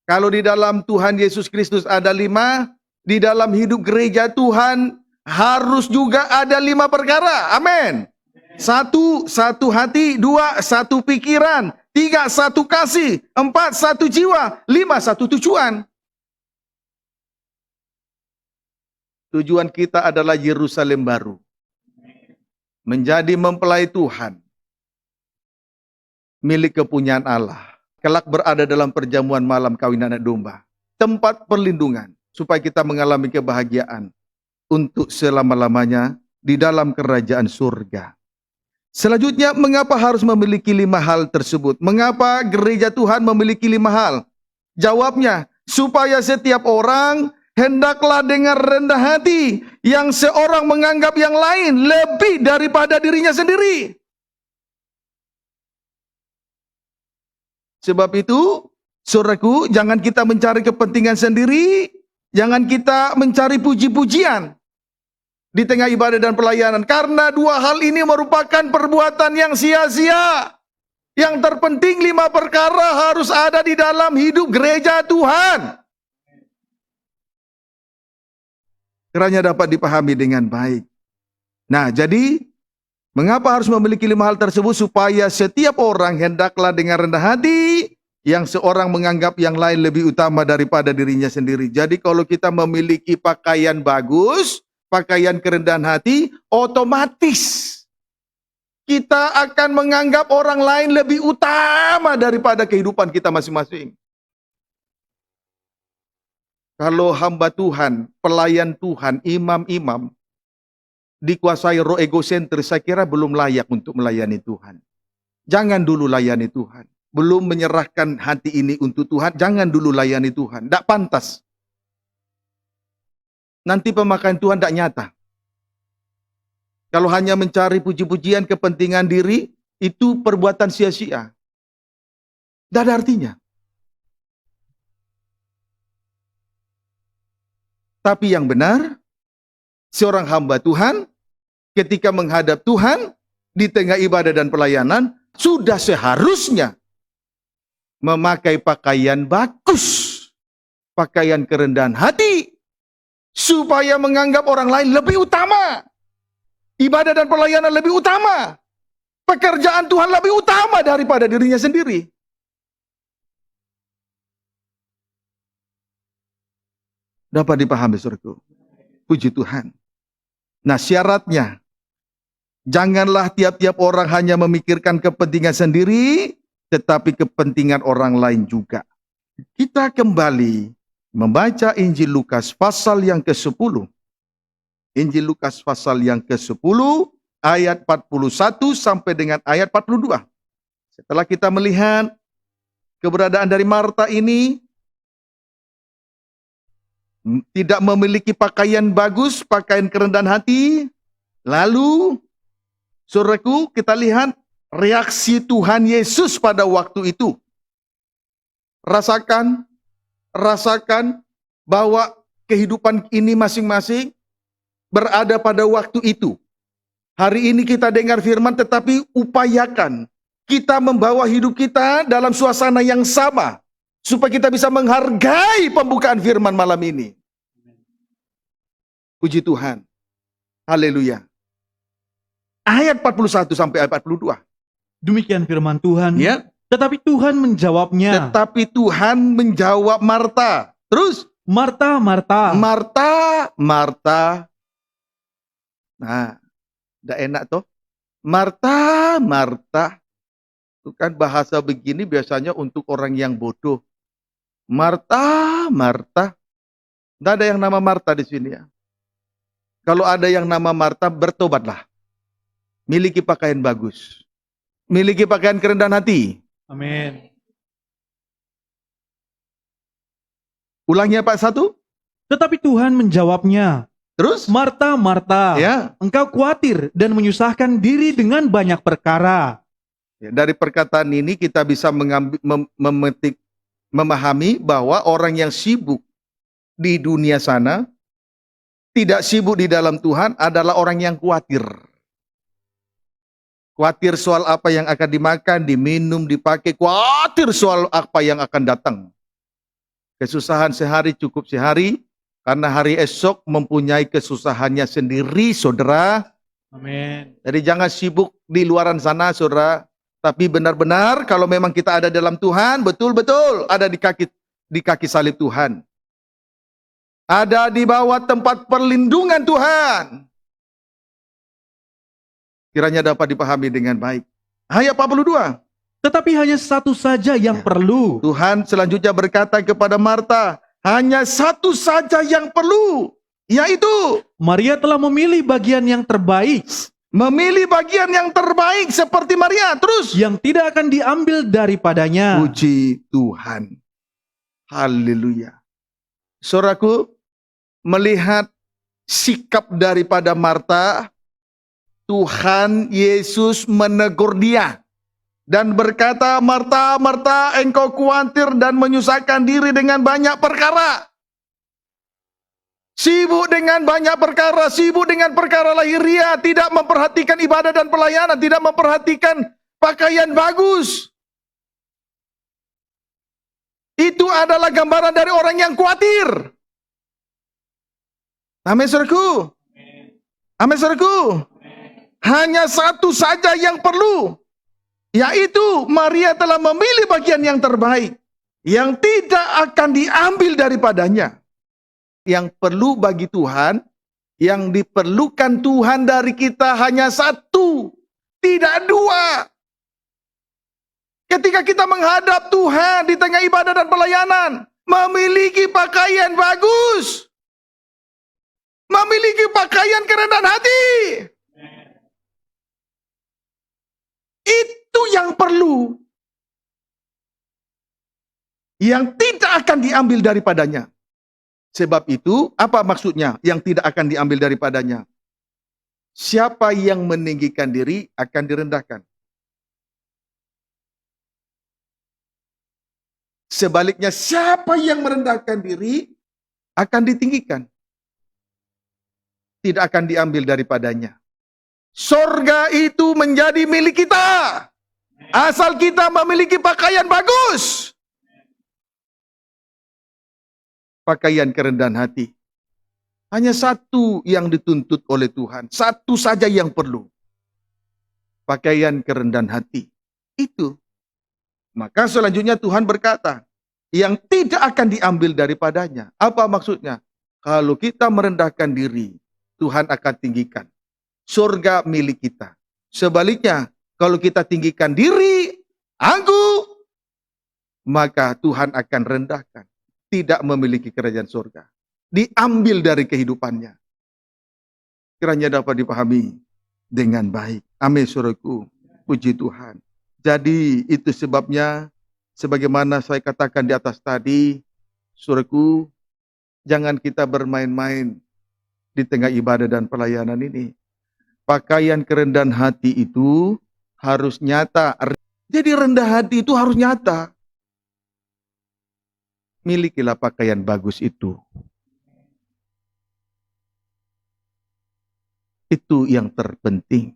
A: Kalau di dalam Tuhan Yesus Kristus ada 5, di dalam hidup gereja Tuhan harus juga ada 5 perkara. Amin. 1, satu hati, 2, satu pikiran, 3, satu kasih, 4, satu jiwa, 5, satu tujuan. Tujuan kita adalah Yerusalem baru. Menjadi mempelai Tuhan. Milik kepunyaan Allah. Kelak berada dalam perjamuan malam kawin anak domba. Tempat perlindungan. Supaya kita mengalami kebahagiaan. Untuk selama-lamanya di dalam kerajaan surga. Selanjutnya, mengapa harus memiliki 5 hal tersebut? Mengapa gereja Tuhan memiliki 5 hal? Jawabnya, supaya setiap orang hendaklah dengan rendah hati, yang seorang menganggap yang lain lebih daripada dirinya sendiri. Sebab itu, saudaraku, jangan kita mencari kepentingan sendiri, jangan kita mencari puji-pujian di tengah ibadah dan pelayanan. Karena 2 hal ini merupakan perbuatan yang sia-sia. Yang terpenting 5 perkara harus ada di dalam hidup gereja Tuhan. Kiranya dapat dipahami dengan baik. Nah, jadi mengapa harus memiliki 5 hal tersebut? Supaya setiap orang hendaklah dengan rendah hati, yang seorang menganggap yang lain lebih utama daripada dirinya sendiri. Jadi kalau kita memiliki pakaian bagus, pakaian kerendahan hati, otomatis kita akan menganggap orang lain lebih utama daripada kehidupan kita masing-masing. Kalau hamba Tuhan, pelayan Tuhan, imam-imam, dikuasai roh egosentris, saya kira belum layak untuk melayani Tuhan. Jangan dulu layani Tuhan. Belum menyerahkan hati ini untuk Tuhan, jangan dulu layani Tuhan. Tidak pantas. Nanti pemakaian Tuhan tidak nyata. Kalau hanya mencari puji-pujian kepentingan diri, itu perbuatan sia-sia. Tidak ada artinya. Tapi yang benar, seorang hamba Tuhan, ketika menghadap Tuhan, di tengah ibadah dan pelayanan, sudah seharusnya memakai pakaian bagus, pakaian kerendahan hati, supaya menganggap orang lain lebih utama. Ibadah dan pelayanan lebih utama. Pekerjaan Tuhan lebih utama daripada dirinya sendiri. Dapat dipahami, saudaraku. Puji Tuhan. Nah, syaratnya, janganlah tiap-tiap orang hanya memikirkan kepentingan sendiri, tetapi kepentingan orang lain juga. Kita kembali membaca Injil Lukas pasal yang ke-10. Injil Lukas pasal yang ke-10, ayat 41 sampai dengan ayat 42. Setelah kita melihat keberadaan dari Marta ini, tidak memiliki pakaian bagus, pakaian kerendahan hati. Lalu, saudaraku, kita lihat reaksi Tuhan Yesus pada waktu itu. Rasakan bahwa kehidupan ini masing-masing berada pada waktu itu. Hari ini kita dengar firman, tetapi upayakan kita membawa hidup kita dalam suasana yang sama, supaya kita bisa menghargai pembukaan firman malam ini. Puji Tuhan. Haleluya. Ayat 41 sampai ayat 42.
B: Demikian firman Tuhan.
A: Ya.
B: Tetapi Tuhan menjawabnya.
A: Tetapi Tuhan menjawab Marta. Terus?
B: Marta, Marta.
A: Marta, Marta. Nah, udah enak toh. Marta, Marta. Itu kan bahasa begini biasanya untuk orang yang bodoh. Marta, Marta. Tidak ada yang nama Marta di sini ya. Kalau ada yang nama Marta, bertobatlah. Miliki pakaian bagus. Miliki pakaian kerendahan hati.
B: Amin.
A: Ulangnya Pak 1.
B: Tetapi Tuhan menjawabnya.
A: Terus?
B: Marta, Marta.
A: Ya.
B: Engkau khawatir dan menyusahkan diri dengan banyak perkara.
A: Ya, dari perkataan ini kita bisa memahami bahwa orang yang sibuk di dunia sana, tidak sibuk di dalam Tuhan adalah orang yang khawatir. Khawatir soal apa yang akan dimakan, diminum, dipakai. Khawatir soal apa yang akan datang. Kesusahan sehari cukup sehari, karena hari esok mempunyai kesusahannya sendiri, saudara.
B: Amin.
A: Jadi jangan sibuk di luaran sana, saudara. Tapi benar-benar kalau memang kita ada dalam Tuhan, betul-betul ada di kaki salib Tuhan. Ada di bawah tempat perlindungan Tuhan. Kiranya dapat dipahami dengan baik. Ayat 42.
B: Tetapi hanya satu saja yang perlu.
A: Tuhan selanjutnya berkata kepada Marta, hanya satu saja yang perlu, yaitu
B: Maria telah memilih bagian yang terbaik.
A: Memilih bagian yang terbaik seperti Maria. Terus
B: yang tidak akan diambil daripadanya.
A: Puji Tuhan. Haleluya. Saudaraku, melihat sikap daripada Marta, Tuhan Yesus menegur dia dan berkata, Marta, Marta, engkau khawatir dan menyusahkan diri dengan banyak perkara. Sibuk dengan banyak perkara, sibuk dengan perkara lahiriah, tidak memperhatikan ibadah dan pelayanan, tidak memperhatikan pakaian bagus. Itu adalah gambaran dari orang yang khawatir. Amin, saudaraku. Amin, saudaraku. Hanya satu saja yang perlu, yaitu Maria telah memilih bagian yang terbaik, yang tidak akan diambil daripadanya. Yang perlu bagi Tuhan, yang diperlukan Tuhan dari kita hanya satu, tidak dua. Ketika kita menghadap Tuhan di tengah ibadah dan pelayanan, memiliki pakaian bagus, memiliki pakaian kerendahan hati. Itu yang perlu. Yang tidak akan diambil daripadanya. Sebab itu, apa maksudnya yang tidak akan diambil daripadanya? Siapa yang meninggikan diri akan direndahkan. Sebaliknya, siapa yang merendahkan diri akan ditinggikan. Tidak akan diambil daripadanya. Sorga itu menjadi milik kita. Asal kita memiliki pakaian bagus. Pakaian kerendahan hati. Hanya satu yang dituntut oleh Tuhan. Satu saja yang perlu. Pakaian kerendahan hati. Itu. Maka selanjutnya Tuhan berkata, yang tidak akan diambil daripadanya. Apa maksudnya? Kalau kita merendahkan diri, Tuhan akan tinggikan. Surga milik kita. Sebaliknya, kalau kita tinggikan diri, aku, maka Tuhan akan rendahkan. Tidak memiliki kerajaan surga. Diambil dari kehidupannya. Kiranya dapat dipahami dengan baik. Amin, saudaraku. Puji Tuhan. Jadi itu sebabnya, sebagaimana saya katakan di atas tadi, saudaraku, jangan kita bermain-main di tengah ibadah dan pelayanan ini. Pakaian kerendahan hati itu harus nyata. Jadi rendah hati itu harus nyata. Milikilah pakaian bagus itu. Itu yang terpenting.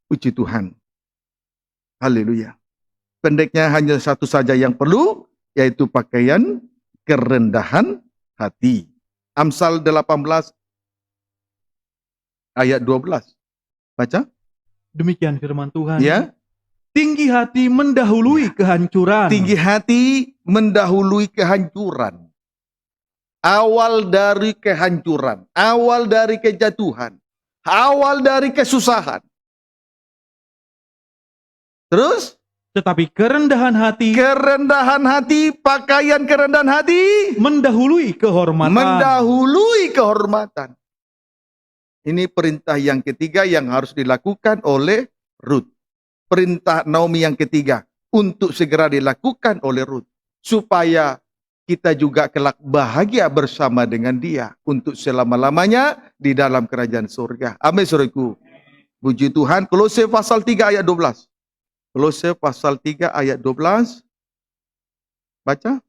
A: Puji Tuhan. Haleluya. Pendeknya hanya satu saja yang perlu, yaitu pakaian kerendahan hati. Amsal 18 ayat 12. Baca.
B: Demikian firman Tuhan.
A: Ya.
B: Tinggi hati mendahului kehancuran.
A: Tinggi hati mendahului kehancuran. Awal dari kehancuran, awal dari kejatuhan, awal dari kesusahan. Terus?
B: Tetapi kerendahan hati,
A: pakaian kerendahan hati,
B: mendahului kehormatan.
A: Mendahului kehormatan. Ini perintah yang ketiga yang harus dilakukan oleh Ruth. Perintah Naomi yang ketiga untuk segera dilakukan oleh Ruth. Supaya kita juga kelak bahagia bersama dengan dia untuk selama-lamanya di dalam kerajaan surga. Amin, saudaraku. Puji Tuhan. Kolose pasal 3 ayat 12. Kolose pasal 3 ayat 12. Baca.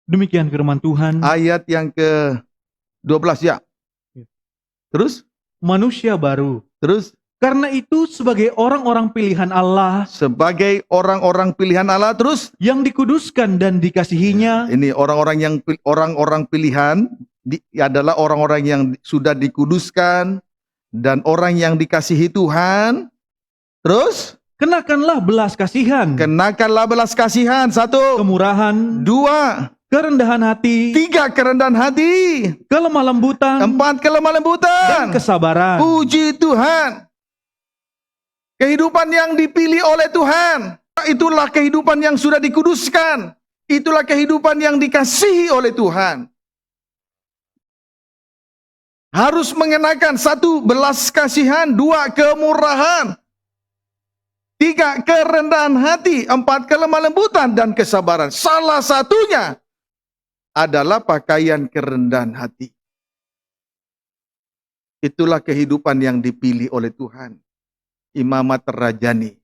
B: Demikian firman Tuhan.
A: Ayat yang ke-12 ya. Terus?
B: Manusia baru.
A: Terus?
B: Karena itu sebagai orang-orang pilihan Allah.
A: Sebagai orang-orang pilihan Allah. Terus?
B: Yang dikuduskan dan dikasihinya.
A: Ini orang-orang pilihan adalah orang-orang yang sudah dikuduskan dan orang yang dikasihi Tuhan. Terus?
B: Kenakanlah belas kasihan.
A: Kenakanlah belas kasihan. 1.
B: Kemurahan.
A: 2.
B: Kerendahan hati.
A: 3. Kerendahan hati.
B: Kelemah lembutan.
A: 4. Kelemah lembutan.
B: Dan kesabaran.
A: Puji Tuhan. Kehidupan yang dipilih oleh Tuhan. Itulah kehidupan yang sudah dikuduskan. Itulah kehidupan yang dikasihi oleh Tuhan. Harus mengenakan 1. Belas kasihan. 2. Kemurahan. 3. Kerendahan hati. 4. Kelemah lembutan dan kesabaran. Salah satunya adalah pakaian kerendahan hati. Itulah kehidupan yang dipilih oleh Tuhan. Imamat Rajani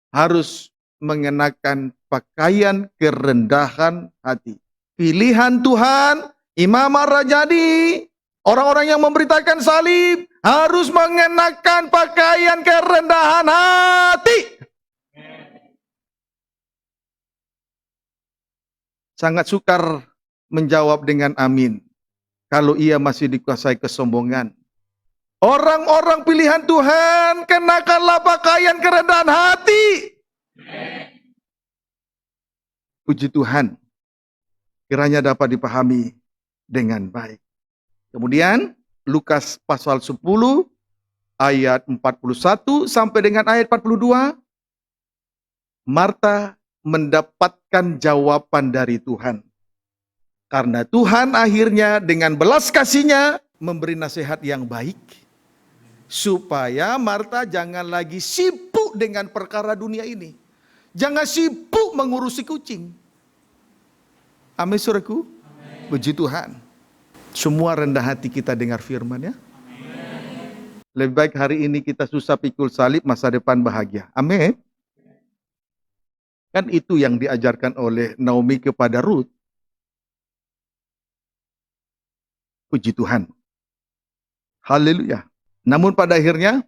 A: harus mengenakan pakaian kerendahan hati. Pilihan Tuhan, Imamat Rajani, orang-orang yang memberitakan salib harus mengenakan pakaian kerendahan hati. Sangat sukar menjawab dengan amin kalau ia masih dikuasai kesombongan. Orang-orang pilihan Tuhan, kenakanlah pakaian kerendahan hati. Puji Tuhan, kiranya dapat dipahami dengan baik. Kemudian Lukas pasal 10 ayat 41 sampai dengan ayat 42. Marta mendapatkan jawaban dari Tuhan. Karena Tuhan akhirnya dengan belas kasihnya memberi nasihat yang baik. Supaya Marta jangan lagi sibuk dengan perkara dunia ini. Jangan sibuk mengurusi kucing. Amin, saudaraku. Puji Tuhan. Semua rendah hati kita dengar firman ya. Amin. Lebih baik hari ini kita susah pikul salib, masa depan bahagia. Amin. Kan itu yang diajarkan oleh Naomi kepada Ruth. Puji Tuhan. Haleluya. Namun pada akhirnya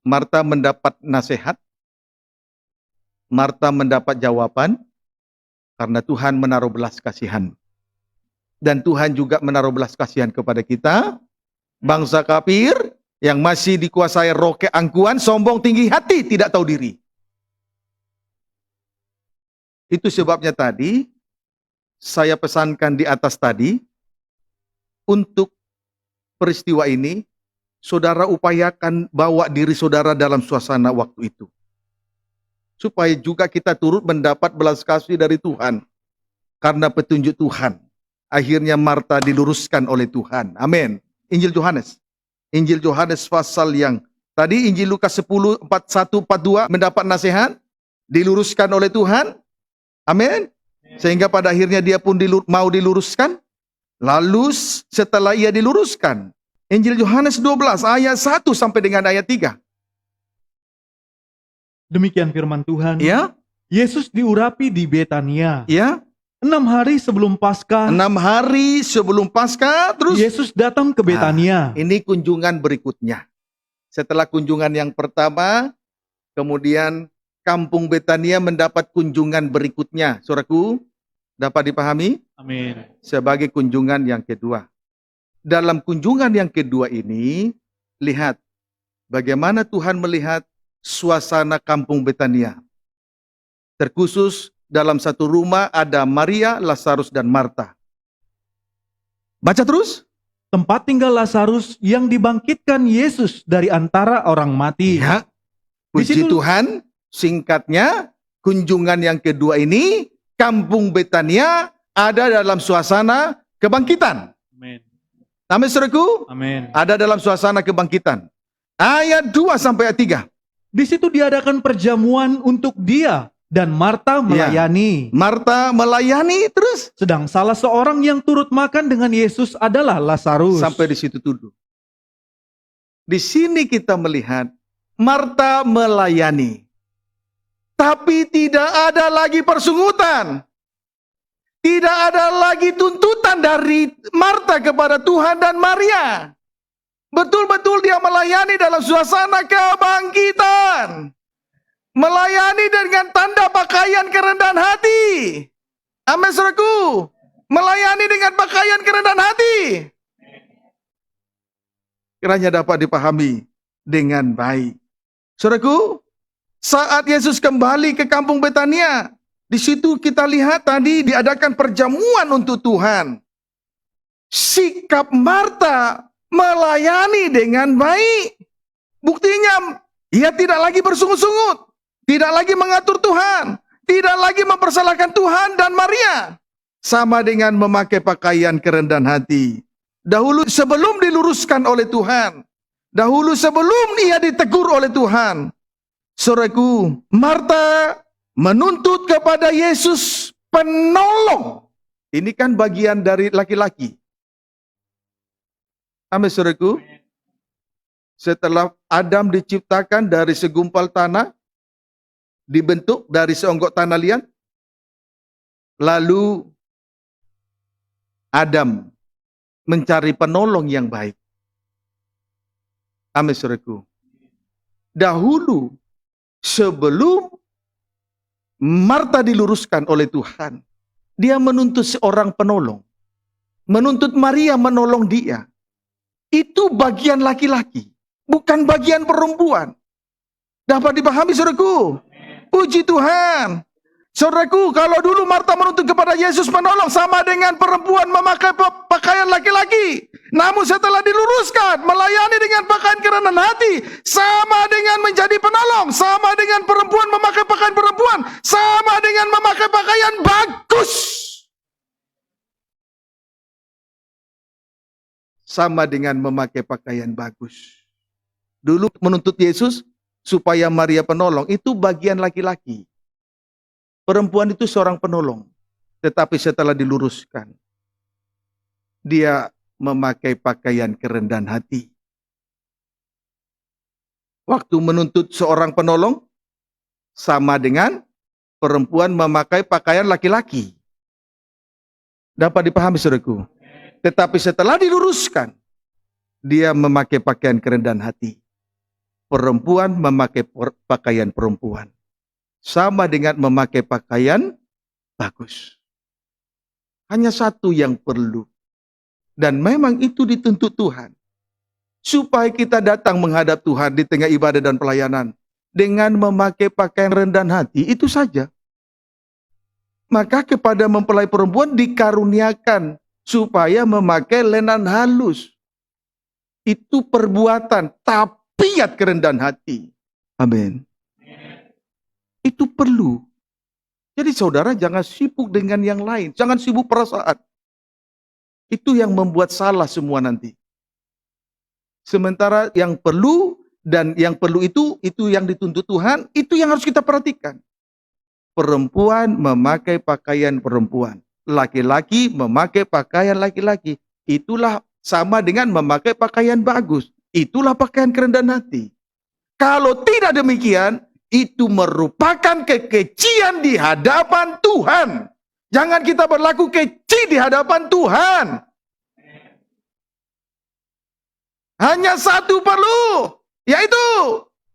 A: Marta mendapat nasihat. Marta mendapat jawaban karena Tuhan menaruh belas kasihan. Dan Tuhan juga menaruh belas kasihan kepada kita, bangsa kafir yang masih dikuasai roh keangkuhan, sombong, tinggi hati, tidak tahu diri. Itu sebabnya tadi saya pesankan di atas tadi, untuk peristiwa ini, saudara upayakan bawa diri saudara dalam suasana waktu itu. Supaya juga kita turut mendapat belas kasih dari Tuhan. Karena petunjuk Tuhan. Akhirnya Marta diluruskan oleh Tuhan. Amin. Injil Yohanes. Injil Yohanes pasal yang tadi Injil Lukas 10, 41, 42 mendapat nasihat. Diluruskan oleh Tuhan. Amin. Sehingga pada akhirnya dia pun mau diluruskan. Lalu setelah ia diluruskan, Injil Yohanes 12 ayat 1 sampai dengan ayat 3.
B: Demikian firman Tuhan.
A: Ya.
B: Yesus diurapi di Betania.
A: Ya.
B: 6 hari sebelum Paskah.
A: 6 hari sebelum Paskah, terus
B: Yesus datang ke Betania.
A: Ini kunjungan berikutnya. Setelah kunjungan yang pertama, kemudian kampung Betania mendapat kunjungan berikutnya. Saudaraku, dapat dipahami?
B: Amin.
A: Sebagai kunjungan yang kedua. Dalam kunjungan yang kedua ini, lihat bagaimana Tuhan melihat suasana kampung Betania. Terkhusus dalam satu rumah ada Maria, Lazarus, dan Marta. Baca terus.
B: Tempat tinggal Lazarus yang dibangkitkan Yesus dari antara orang mati.
A: Ya. Puji Tuhan, singkatnya, kunjungan yang kedua ini, kampung Betania ada dalam suasana kebangkitan.
B: Amin.
A: Amin, saudaraku?
B: Amin.
A: Ada dalam suasana kebangkitan. Ayat 2 sampai ayat 3.
B: Di situ diadakan perjamuan untuk dia dan Marta melayani.
A: Ya. Marta melayani terus.
B: Sedang salah seorang yang turut makan dengan Yesus adalah Lazarus.
A: Sampai di situ dulu. Di sini kita melihat Marta melayani. Tapi tidak ada lagi persungutan. Tidak ada lagi tuntutan dari Marta kepada Tuhan dan Maria. Betul-betul dia melayani dalam suasana kebangkitan. Melayani dengan tanda pakaian kerendahan hati. Amin, saudaraku. Melayani dengan pakaian kerendahan hati. Kiranya dapat dipahami dengan baik. Saudaraku, saat Yesus kembali ke kampung Betania, di situ kita lihat tadi diadakan perjamuan untuk Tuhan. Sikap Marta melayani dengan baik. Buktinya, ia tidak lagi bersungut-sungut, tidak lagi mengatur Tuhan, tidak lagi mempersalahkan Tuhan dan Maria. Sama dengan memakai pakaian kerendahan hati. Dahulu sebelum diluruskan oleh Tuhan, dahulu sebelum ia ditegur oleh Tuhan, saudaraku, Marta menuntut kepada Yesus penolong. Ini kan bagian dari laki-laki. Amin, saudaraku. Setelah Adam diciptakan dari segumpal tanah, dibentuk dari seonggok tanah liat, lalu Adam mencari penolong yang baik. Amin, saudaraku. Dahulu, sebelum Marta diluruskan oleh Tuhan, dia menuntut seorang penolong. Menuntut Maria menolong dia. Itu bagian laki-laki, bukan bagian perempuan. Dapat dipahami, saudaraku? Puji Tuhan. Saudaraku, kalau dulu Marta menuntut kepada Yesus menolong sama dengan perempuan memakai pakaian laki-laki. Namun setelah diluruskan, melayani dengan pakaian kerendahan hati, sama dengan menjadi penolong, sama dengan perempuan memakai pakaian perempuan, sama dengan memakai pakaian bagus. Sama dengan memakai pakaian bagus. Dulu menuntut Yesus supaya Maria penolong, itu bagian laki-laki. Perempuan itu seorang penolong. Tetapi setelah diluruskan, dia memakai pakaian kerendahan hati. Waktu menuntut seorang penolong, sama dengan perempuan memakai pakaian laki-laki. Dapat dipahami, saudaraku? Tetapi setelah diluruskan, dia memakai pakaian kerendahan hati. Perempuan memakai pakaian perempuan. Sama dengan memakai pakaian bagus. Hanya satu yang perlu. Dan memang itu dituntut Tuhan. Supaya kita datang menghadap Tuhan di tengah ibadah dan pelayanan. Dengan memakai pakaian rendahan hati, itu saja. Maka kepada mempelai perempuan dikaruniakan supaya memakai lenan halus. Itu perbuatan tabiat kerendahan hati. Amin. Itu perlu. Jadi saudara jangan sibuk dengan yang lain. Jangan sibuk perasaan. Itu yang membuat salah semua nanti. Sementara yang perlu dan yang perlu itu yang dituntut Tuhan, itu yang harus kita perhatikan. Perempuan memakai pakaian perempuan. Laki-laki memakai pakaian laki-laki. Itulah sama dengan memakai pakaian bagus. Itulah pakaian kerendahan hati. Kalau tidak demikian, itu merupakan kekejian di hadapan Tuhan. Jangan kita berlaku keji di hadapan Tuhan. Hanya satu perlu, yaitu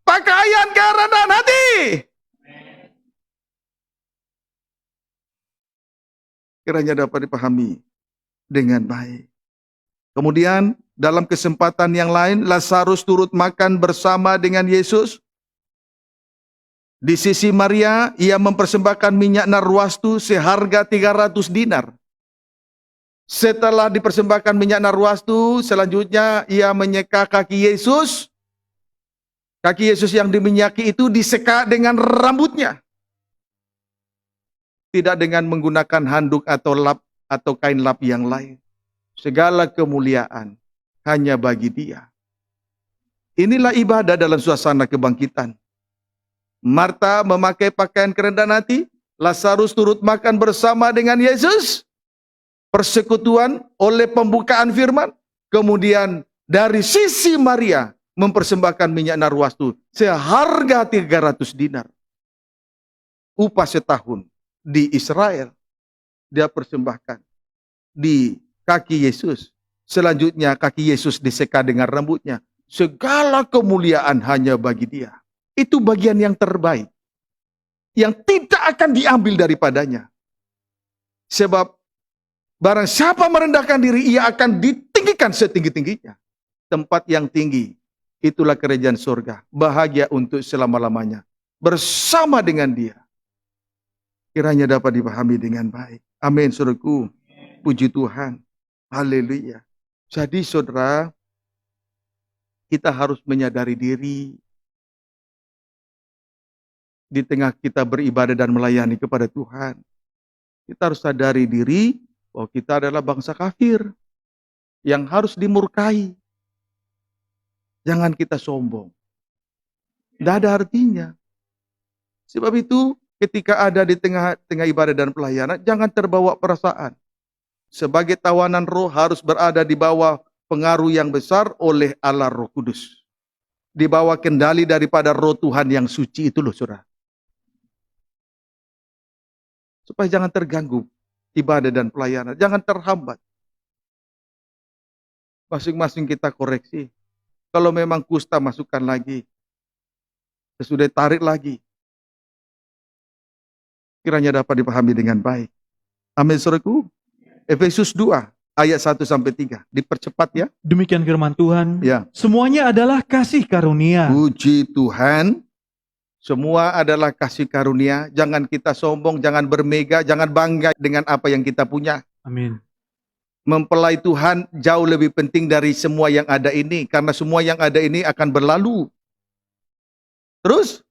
A: pakaian kerendahan hati. Kiranya dapat dipahami dengan baik. Kemudian dalam kesempatan yang lain, Lazarus turut makan bersama dengan Yesus. Di sisi Maria, ia mempersembahkan minyak narwastu seharga 300 dinar. Setelah dipersembahkan minyak narwastu, selanjutnya ia menyeka kaki Yesus. Kaki Yesus yang diminyaki itu diseka dengan rambutnya. Tidak dengan menggunakan handuk atau lap atau kain lap yang lain. Segala kemuliaan hanya bagi Dia. Inilah ibadah dalam suasana kebangkitan. Marta memakai pakaian kerendahan hati, Lazarus turut makan bersama dengan Yesus, persekutuan oleh pembukaan firman, kemudian dari sisi Maria mempersembahkan minyak narwastu seharga 300 dinar. Upah setahun di Israel dia persembahkan di kaki Yesus. Selanjutnya kaki Yesus diseka dengan rambutnya. Segala kemuliaan hanya bagi dia. Itu bagian yang terbaik, yang tidak akan diambil daripadanya. Sebab barang siapa merendahkan diri, ia akan ditinggikan setinggi-tingginya. Tempat yang tinggi, itulah kerajaan surga. Bahagia untuk selama-lamanya bersama dengan dia. Kiranya dapat dipahami dengan baik. Amin, saudaraku. Puji Tuhan. Haleluya. Jadi saudara, kita harus menyadari diri di tengah kita beribadah dan melayani kepada Tuhan. Kita harus sadari diri bahwa kita adalah bangsa kafir yang harus dimurkai. Jangan kita sombong. Tidak ada artinya. Sebab itu ketika ada di tengah ibadah dan pelayanan, jangan terbawa perasaan. Sebagai tawanan roh harus berada di bawah pengaruh yang besar oleh Allah Roh Kudus. Di bawah kendali daripada roh Tuhan yang suci itu loh saudara. Supaya jangan terganggu ibadah dan pelayanan. Jangan terhambat. Masing-masing kita koreksi. Kalau memang kusta masukkan lagi. Sesudah tarik lagi. Kiranya dapat dipahami dengan baik. Amin saudaraku. Efesus 2 ayat 1-3. Dipercepat ya.
B: Demikian firman Tuhan.
A: Ya.
B: Semuanya adalah kasih karunia.
A: Puji Tuhan. Semua adalah kasih karunia. Jangan kita sombong, jangan bermega, jangan bangga dengan apa yang kita punya.
B: Amin.
A: Mempelai Tuhan jauh lebih penting dari semua yang ada ini. Karena semua yang ada ini akan berlalu. Terus?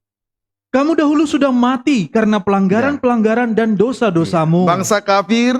B: Kamu dahulu sudah mati karena pelanggaran-pelanggaran dan dosa-dosamu.
A: Bangsa kafir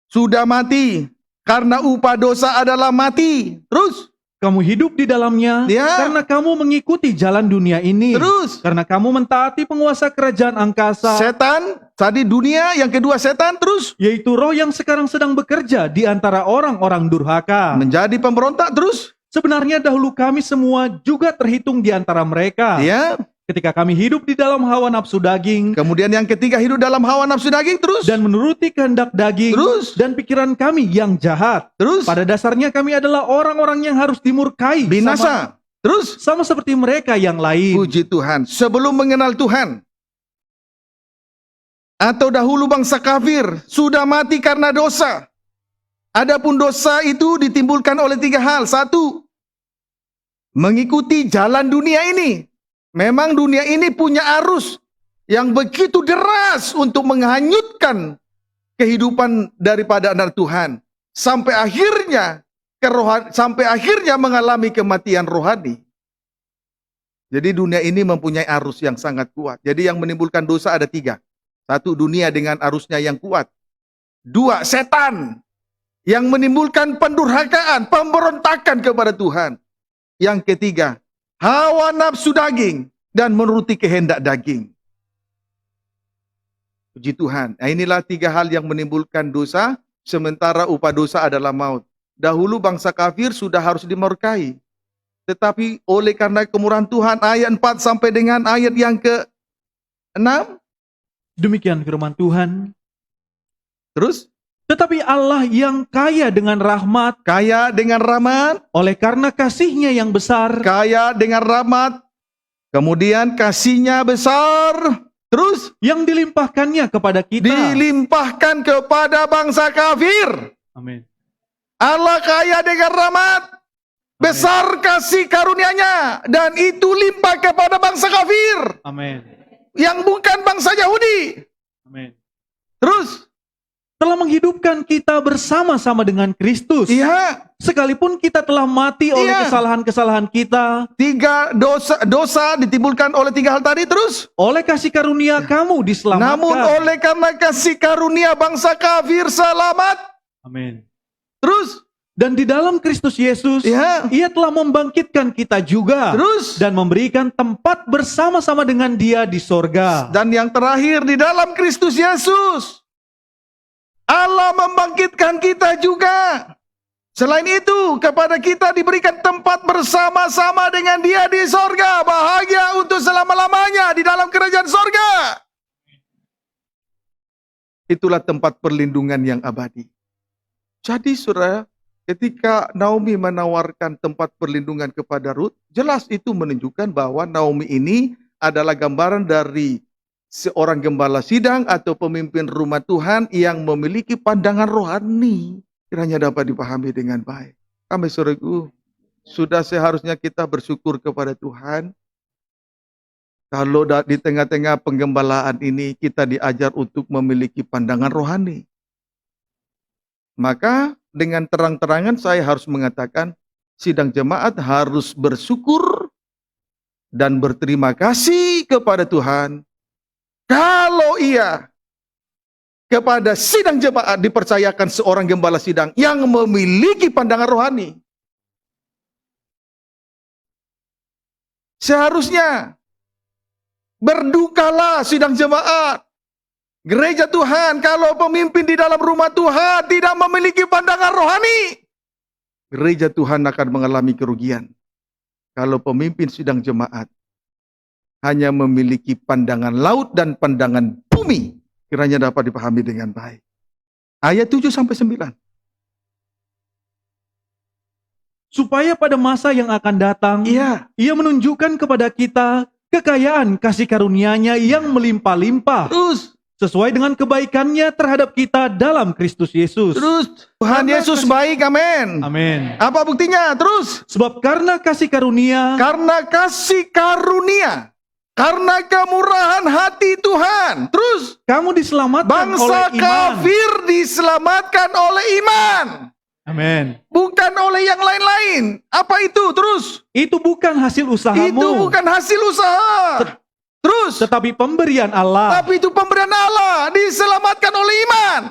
A: sudah mati karena upah dosa adalah mati. Terus?
B: Kamu hidup di dalamnya karena kamu mengikuti jalan dunia ini.
A: Terus?
B: Karena kamu mentaati penguasa kerajaan angkasa.
A: Setan, tadi dunia, yang kedua setan, terus?
B: Yaitu roh yang sekarang sedang bekerja di antara orang-orang durhaka.
A: Menjadi pemberontak, terus?
B: Sebenarnya dahulu kami semua juga terhitung di antara mereka.
A: Ya.
B: Ketika kami hidup di dalam hawa nafsu daging.
A: Kemudian yang ketiga hidup dalam hawa nafsu daging, terus?
B: Dan menuruti kehendak daging.
A: Terus?
B: Dan pikiran kami yang jahat.
A: Terus?
B: Pada dasarnya kami adalah orang-orang yang harus dimurkai.
A: Binasa. Terus?
B: Sama seperti mereka yang lain.
A: Puji Tuhan. Sebelum mengenal Tuhan. Atau dahulu bangsa kafir sudah mati karena dosa. Adapun dosa itu ditimbulkan oleh 3 hal. 1. Mengikuti jalan dunia ini. Memang dunia ini punya arus yang begitu deras untuk menghanyutkan kehidupan daripada anak Tuhan. Sampai akhirnya mengalami kematian rohani. Jadi dunia ini mempunyai arus yang sangat kuat. Jadi yang menimbulkan dosa ada 3. 1, dunia dengan arusnya yang kuat. 2, setan yang menimbulkan pendurhakaan, pemberontakan kepada Tuhan. Yang ketiga, hawa nafsu daging dan menuruti kehendak daging. Puji Tuhan. Nah, inilah 3 hal yang menimbulkan dosa, sementara upah dosa adalah maut. Dahulu bangsa kafir sudah harus dimurkai. Tetapi oleh karena kemurahan Tuhan, ayat 4 sampai dengan ayat yang ke-6.
B: Demikian firman Tuhan.
A: Terus?
B: Tetapi Allah yang kaya dengan rahmat.
A: Kaya dengan rahmat.
B: Oleh karena kasih-Nya yang besar.
A: Kaya dengan rahmat. Kemudian kasih-Nya besar. Terus?
B: Yang dilimpahkannya kepada kita.
A: Dilimpahkan kepada bangsa kafir.
B: Amin.
A: Allah kaya dengan rahmat. Besar kasih karunia-Nya. Dan itu limpah kepada bangsa kafir.
B: Amin.
A: Yang bukan bangsa Yahudi.
B: Amin.
A: Terus?
B: Telah menghidupkan kita bersama-sama dengan Kristus.
A: Iya.
B: Sekalipun kita telah mati oleh kesalahan-kesalahan kita.
A: 3 dosa ditimbulkan oleh 3 hal tadi. Terus?
B: Oleh kasih karunia kamu diselamatkan.
A: Namun oleh karena kasih karunia bangsa kafir selamat.
B: Amin.
A: Terus?
B: Dan di dalam Kristus Yesus, Ia telah membangkitkan kita juga.
A: Terus?
B: Dan memberikan tempat bersama-sama dengan Dia di sorga.
A: Dan yang terakhir, di dalam Kristus Yesus, Allah membangkitkan kita juga. Selain itu, kepada kita diberikan tempat bersama-sama dengan Dia di sorga, bahagia untuk selama-lamanya di dalam kerajaan sorga. Itulah tempat perlindungan yang abadi. Jadi saudara, ketika Naomi menawarkan tempat perlindungan kepada Ruth, jelas itu menunjukkan bahwa Naomi ini adalah gambaran dari seorang gembala sidang atau pemimpin rumah Tuhan yang memiliki pandangan rohani. Kiranya dapat dipahami dengan baik. Kami saudaraku, sudah seharusnya kita bersyukur kepada Tuhan. Kalau di tengah-tengah penggembalaan ini kita diajar untuk memiliki pandangan rohani. Maka dengan terang-terangan saya harus mengatakan, sidang jemaat harus bersyukur dan berterima kasih kepada Tuhan. Kalau ia kepada sidang jemaat dipercayakan seorang gembala sidang yang memiliki pandangan rohani. Seharusnya berdukalah sidang jemaat, gereja Tuhan, kalau pemimpin di dalam rumah Tuhan tidak memiliki pandangan rohani. Gereja Tuhan akan mengalami kerugian. Kalau pemimpin sidang jemaat hanya memiliki pandangan laut dan pandangan bumi, kiranya dapat dipahami dengan baik. Ayat 7-9.
B: Supaya pada masa yang akan datang, Ia menunjukkan kepada kita kekayaan kasih karunia-Nya yang melimpah-limpah.
A: Terus,
B: sesuai dengan kebaikannya terhadap kita dalam Kristus Yesus.
A: Terus, Tuhan Yesus baik, amin.
B: Amin.
A: Apa buktinya? Terus,
B: sebab karena kasih karunia,
A: karena kemurahan hati Tuhan. Terus,
B: kamu diselamatkan oleh iman.
A: Bangsa kafir diselamatkan oleh iman.
B: Amin.
A: Bukan oleh yang lain-lain. Apa itu? Terus,
B: itu bukan hasil usahamu.
A: Itu bukan hasil usaha. Terus,
B: tetapi pemberian Allah.
A: Tapi itu pemberian Allah, diselamatkan oleh iman.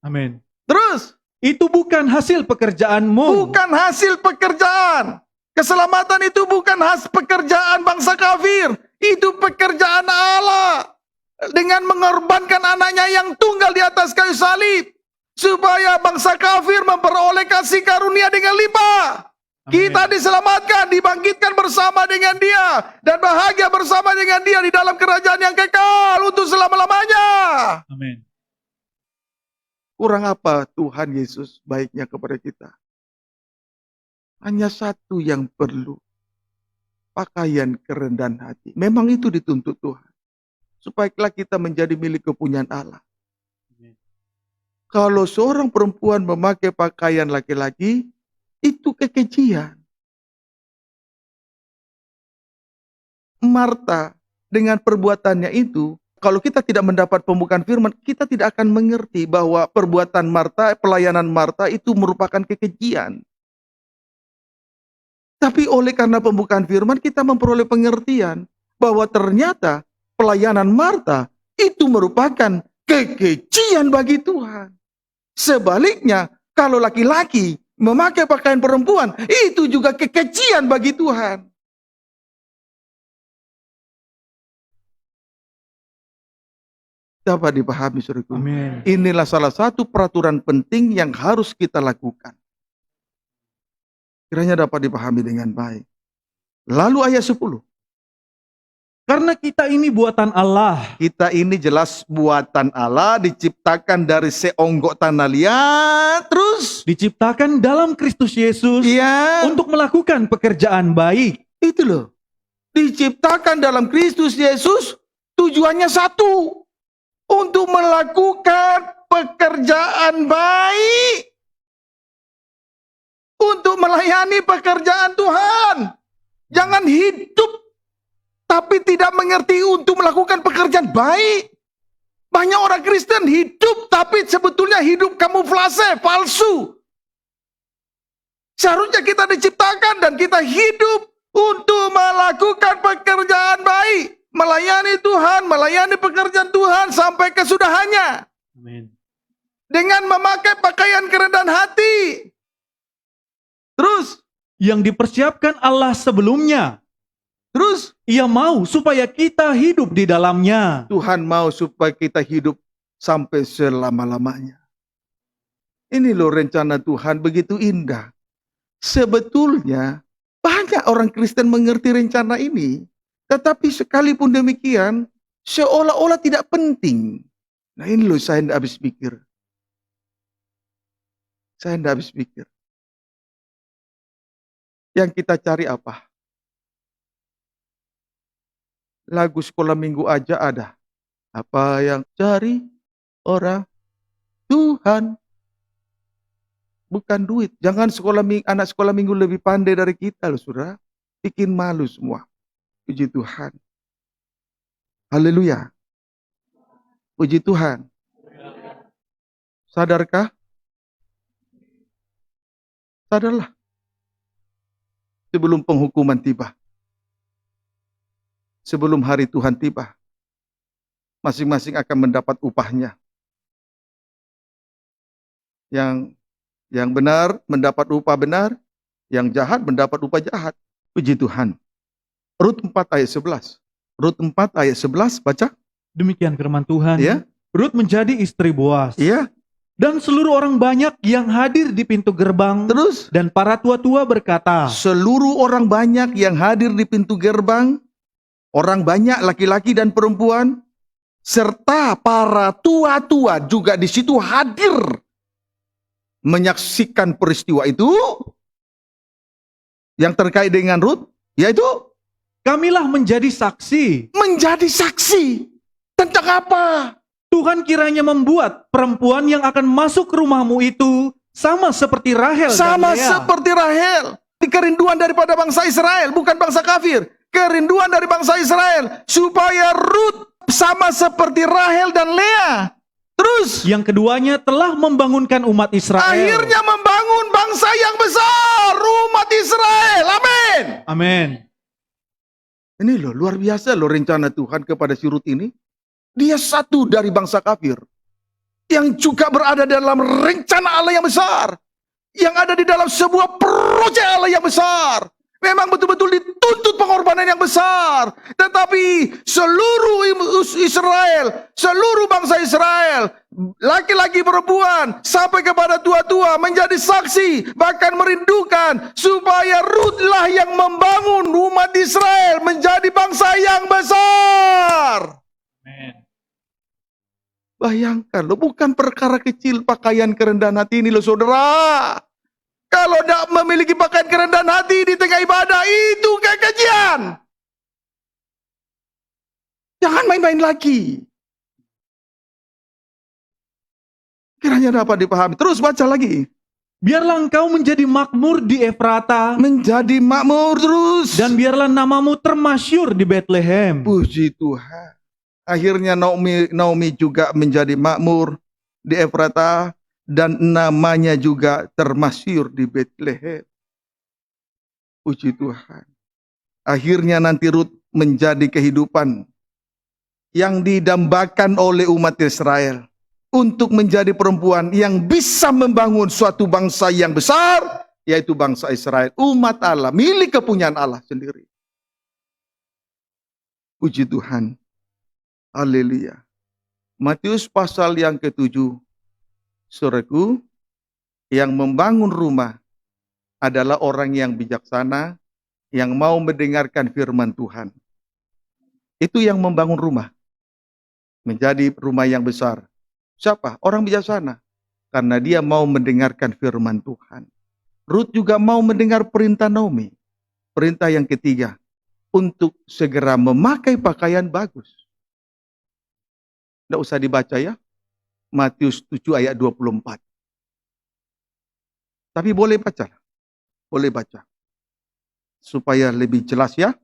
B: Amin.
A: Terus,
B: itu bukan hasil pekerjaanmu.
A: Bukan hasil pekerjaan. Keselamatan itu bukan hasil pekerjaan bangsa kafir. Itu pekerjaan Allah. Dengan mengorbankan anaknya yang tunggal di atas kayu salib. Supaya bangsa kafir memperoleh kasih karunia dengan limpah. Kita diselamatkan, dibangkitkan bersama dengan Dia. Dan bahagia bersama dengan Dia di dalam kerajaan yang kekal untuk selama-lamanya.
B: Amin.
A: Kurang apa Tuhan Yesus baiknya kepada kita? Hanya satu yang perlu. Pakaian kerendahan hati. Memang itu dituntut Tuhan. Supaya kita menjadi milik kepunyaan Allah. Kalau seorang perempuan memakai pakaian laki-laki, itu kekejian. Marta dengan perbuatannya itu, kalau kita tidak mendapat pembukaan firman, kita tidak akan mengerti bahwa perbuatan Marta, pelayanan Marta itu merupakan kekejian. Tapi oleh karena pembukaan firman, kita memperoleh pengertian bahwa ternyata pelayanan Marta itu merupakan kekejian bagi Tuhan. Sebaliknya, kalau laki-laki memakai pakaian perempuan, itu juga kekejian bagi Tuhan. Dapat dipahami, saudaraku.
B: Amin.
A: Inilah salah satu peraturan penting yang harus kita lakukan. Kiranya dapat dipahami dengan baik. Lalu ayat 10.
B: Karena kita ini buatan Allah.
A: Kita ini jelas buatan Allah, diciptakan dari seonggok tanah liat, terus
B: diciptakan dalam Kristus Yesus untuk melakukan pekerjaan baik.
A: Itu loh. Diciptakan dalam Kristus Yesus, tujuannya satu. Untuk melakukan pekerjaan baik. Untuk melayani pekerjaan Tuhan. Jangan hidup tapi tidak mengerti untuk melakukan pekerjaan baik. Banyak orang Kristen hidup, tapi sebetulnya hidup kamuflase, palsu. Seharusnya kita diciptakan dan kita hidup untuk melakukan pekerjaan baik. Melayani Tuhan, melayani pekerjaan Tuhan sampai kesudahannya.
B: Amin.
A: Dengan memakai pakaian kerendahan hati. Terus,
B: yang dipersiapkan Allah sebelumnya.
A: Terus,
B: Ia mau supaya kita hidup di dalamnya.
A: Tuhan mau supaya kita hidup sampai selama-lamanya. Ini loh rencana Tuhan begitu indah. Sebetulnya banyak orang Kristen mengerti rencana ini. Tetapi sekalipun demikian, seolah-olah tidak penting. Nah ini loh saya tidak habis pikir. Saya tidak habis pikir. Yang kita cari apa? Lagu sekolah minggu aja ada. Apa yang cari orang Tuhan? Bukan duit. Jangan anak sekolah minggu lebih pandai dari kita loh saudara. Bikin malu semua. Puji Tuhan. Haleluya. Puji Tuhan. Sadarkah? Sadarlah. Sebelum penghukuman tiba. Sebelum hari Tuhan tiba. Masing-masing akan mendapat upahnya. Yang benar mendapat upah benar. Yang jahat mendapat upah jahat. Puji Tuhan. Rut 4 ayat 11. Rut 4 ayat 11 baca.
B: Demikian firman Tuhan.
A: Ya.
B: Rut menjadi istri Boas.
A: Iya.
B: Dan seluruh orang banyak yang hadir di pintu gerbang.
A: Terus.
B: Dan para tua-tua berkata.
A: Seluruh orang banyak yang hadir di pintu gerbang. Orang banyak laki-laki dan perempuan. Serta para tua-tua juga di situ hadir. Menyaksikan peristiwa itu. Yang terkait dengan Rut. Yaitu.
B: Kamilah menjadi saksi.
A: Menjadi saksi. Tentang apa?
B: Tuhan kiranya membuat perempuan yang akan masuk ke rumahmu itu sama seperti Rahel
A: Sama
B: dan Lea.
A: seperti Rahel. Kerinduan daripada bangsa Israel. Bukan bangsa kafir. Kerinduan dari bangsa Israel. Supaya Rut sama seperti Rahel dan Lea. Terus.
B: Yang keduanya telah membangunkan umat Israel.
A: Akhirnya membangun bangsa yang besar. Umat Israel. Amin.
B: Amin.
A: Ini loh luar biasa loh rencana Tuhan kepada si Rut ini. Dia satu dari bangsa kafir. Yang juga berada dalam rencana Allah yang besar. Yang ada di dalam sebuah proyek Allah yang besar. Memang betul-betul dituntut pengorbanan yang besar. Tetapi seluruh Israel, seluruh bangsa Israel, laki-laki perempuan, sampai kepada tua-tua menjadi saksi. Bahkan merindukan supaya Rutlah yang membangun umat Israel menjadi bangsa yang besar.
B: Amin.
A: Bayangkan loh, bukan perkara kecil pakaian kerendahan hati ini loh saudara. Kalau tidak memiliki pakaian kerendahan hati di tengah ibadah, itu kekejian. Jangan main-main lagi. Kiranya dapat dipahami. Terus baca lagi.
B: Biarlah engkau menjadi makmur di Efrata.
A: Menjadi makmur terus.
B: Dan biarlah namamu termasyur di Bethlehem.
A: Puji Tuhan. Akhirnya Naomi juga menjadi makmur di Efrata. Dan namanya juga termasyur di Bethlehem. Puji Tuhan. Akhirnya nanti Rut menjadi kehidupan yang didambakan oleh umat Israel. Untuk menjadi perempuan yang bisa membangun suatu bangsa yang besar. Yaitu bangsa Israel. Umat Allah. Milik kepunyaan Allah sendiri. Puji Tuhan. Haleluya. Matius pasal yang ke-7. Saudaraku, yang membangun rumah adalah orang yang bijaksana, yang mau mendengarkan firman Tuhan. Itu yang membangun rumah. Menjadi rumah yang besar. Siapa? Orang bijaksana. Karena dia mau mendengarkan firman Tuhan. Rut juga mau mendengar perintah Naomi. Perintah yang ketiga. Untuk segera memakai pakaian bagus. Tidak usah dibaca ya. Matius 7 ayat 24. Tapi boleh baca. Boleh baca. Supaya lebih jelas ya.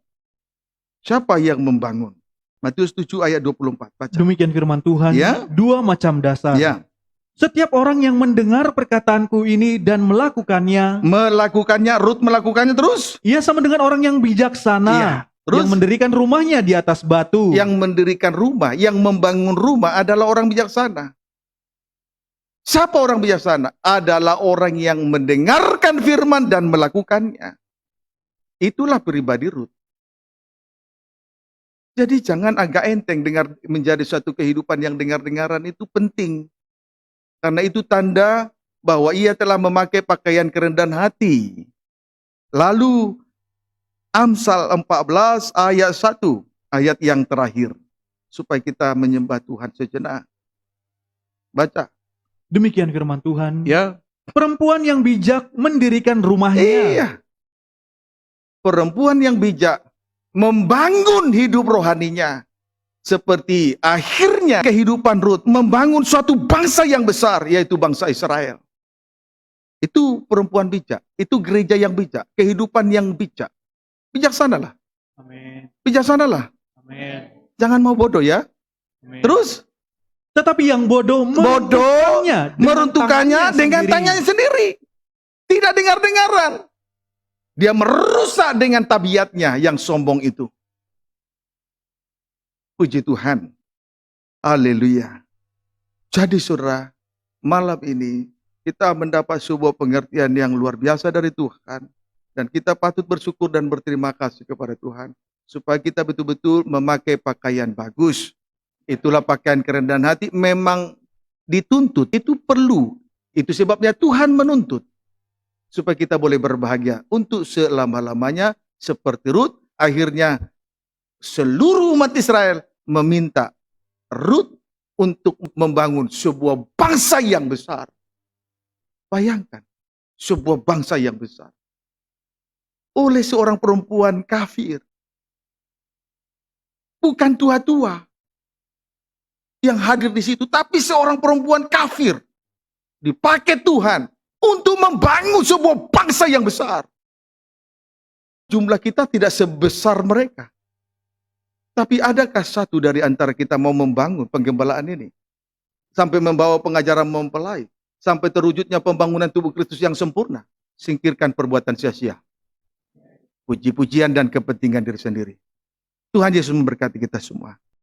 A: Siapa yang membangun? Matius 7 ayat 24. Baca.
B: Demikian firman Tuhan.
A: Ya.
B: Dua macam dasar.
A: Ya.
B: Setiap orang yang mendengar perkataanku ini dan melakukannya.
A: Melakukannya, Rut melakukannya terus.
B: Ia sama dengan orang yang bijaksana.
A: Iya. Terus?
B: Yang mendirikan rumahnya di atas batu.
A: Yang mendirikan rumah, yang membangun rumah adalah orang bijaksana. Siapa orang bijaksana? Adalah orang yang mendengarkan firman dan melakukannya. Itulah pribadi Rut. Jadi jangan agak enteng menjadi suatu kehidupan yang dengar-dengaran itu penting. Karena itu tanda bahwa ia telah memakai pakaian kerendahan hati. Lalu Amsal 14 ayat 1, ayat yang terakhir, supaya kita menyembah Tuhan sejenak. Baca.
B: Demikian firman Tuhan.
A: Ya.
B: Perempuan yang bijak mendirikan rumahnya.
A: Iya. Perempuan yang bijak membangun hidup rohaninya. Seperti akhirnya kehidupan Rut membangun suatu bangsa yang besar, yaitu bangsa Israel. Itu perempuan bijak, itu gereja yang bijak, kehidupan yang bijak. Bijaksanalah.
B: Amin.
A: Bijaksanalah.
B: Amin.
A: Jangan mau bodoh ya.
B: Amin.
A: Terus
B: Tetapi yang bodoh
A: meruntuhkannya dengan tangannya sendiri. Tidak dengar-dengaran. Dia merusak dengan tabiatnya yang sombong itu. Puji Tuhan. Haleluya. Jadi saudara, malam ini kita mendapat sebuah pengertian yang luar biasa dari Tuhan. Dan kita patut bersyukur dan berterima kasih kepada Tuhan. Supaya kita betul-betul memakai pakaian bagus. Itulah pakaian kerendahan hati memang dituntut. Itu perlu. Itu sebabnya Tuhan menuntut. Supaya kita boleh berbahagia. Untuk selama-lamanya seperti Rut. Akhirnya seluruh umat Israel meminta Rut untuk membangun sebuah bangsa yang besar. Bayangkan. Sebuah bangsa yang besar. Oleh seorang perempuan kafir. Bukan tua-tua yang hadir di situ, tapi seorang perempuan kafir dipakai Tuhan untuk membangun sebuah bangsa yang besar. Jumlah kita tidak sebesar mereka. Tapi adakah satu dari antara kita mau membangun penggembalaan ini? Sampai membawa pengajaran mempelai, sampai terwujudnya pembangunan tubuh Kristus yang sempurna. Singkirkan perbuatan sia-sia. Puji-pujian dan kepentingan diri sendiri. Tuhan Yesus memberkati kita semua.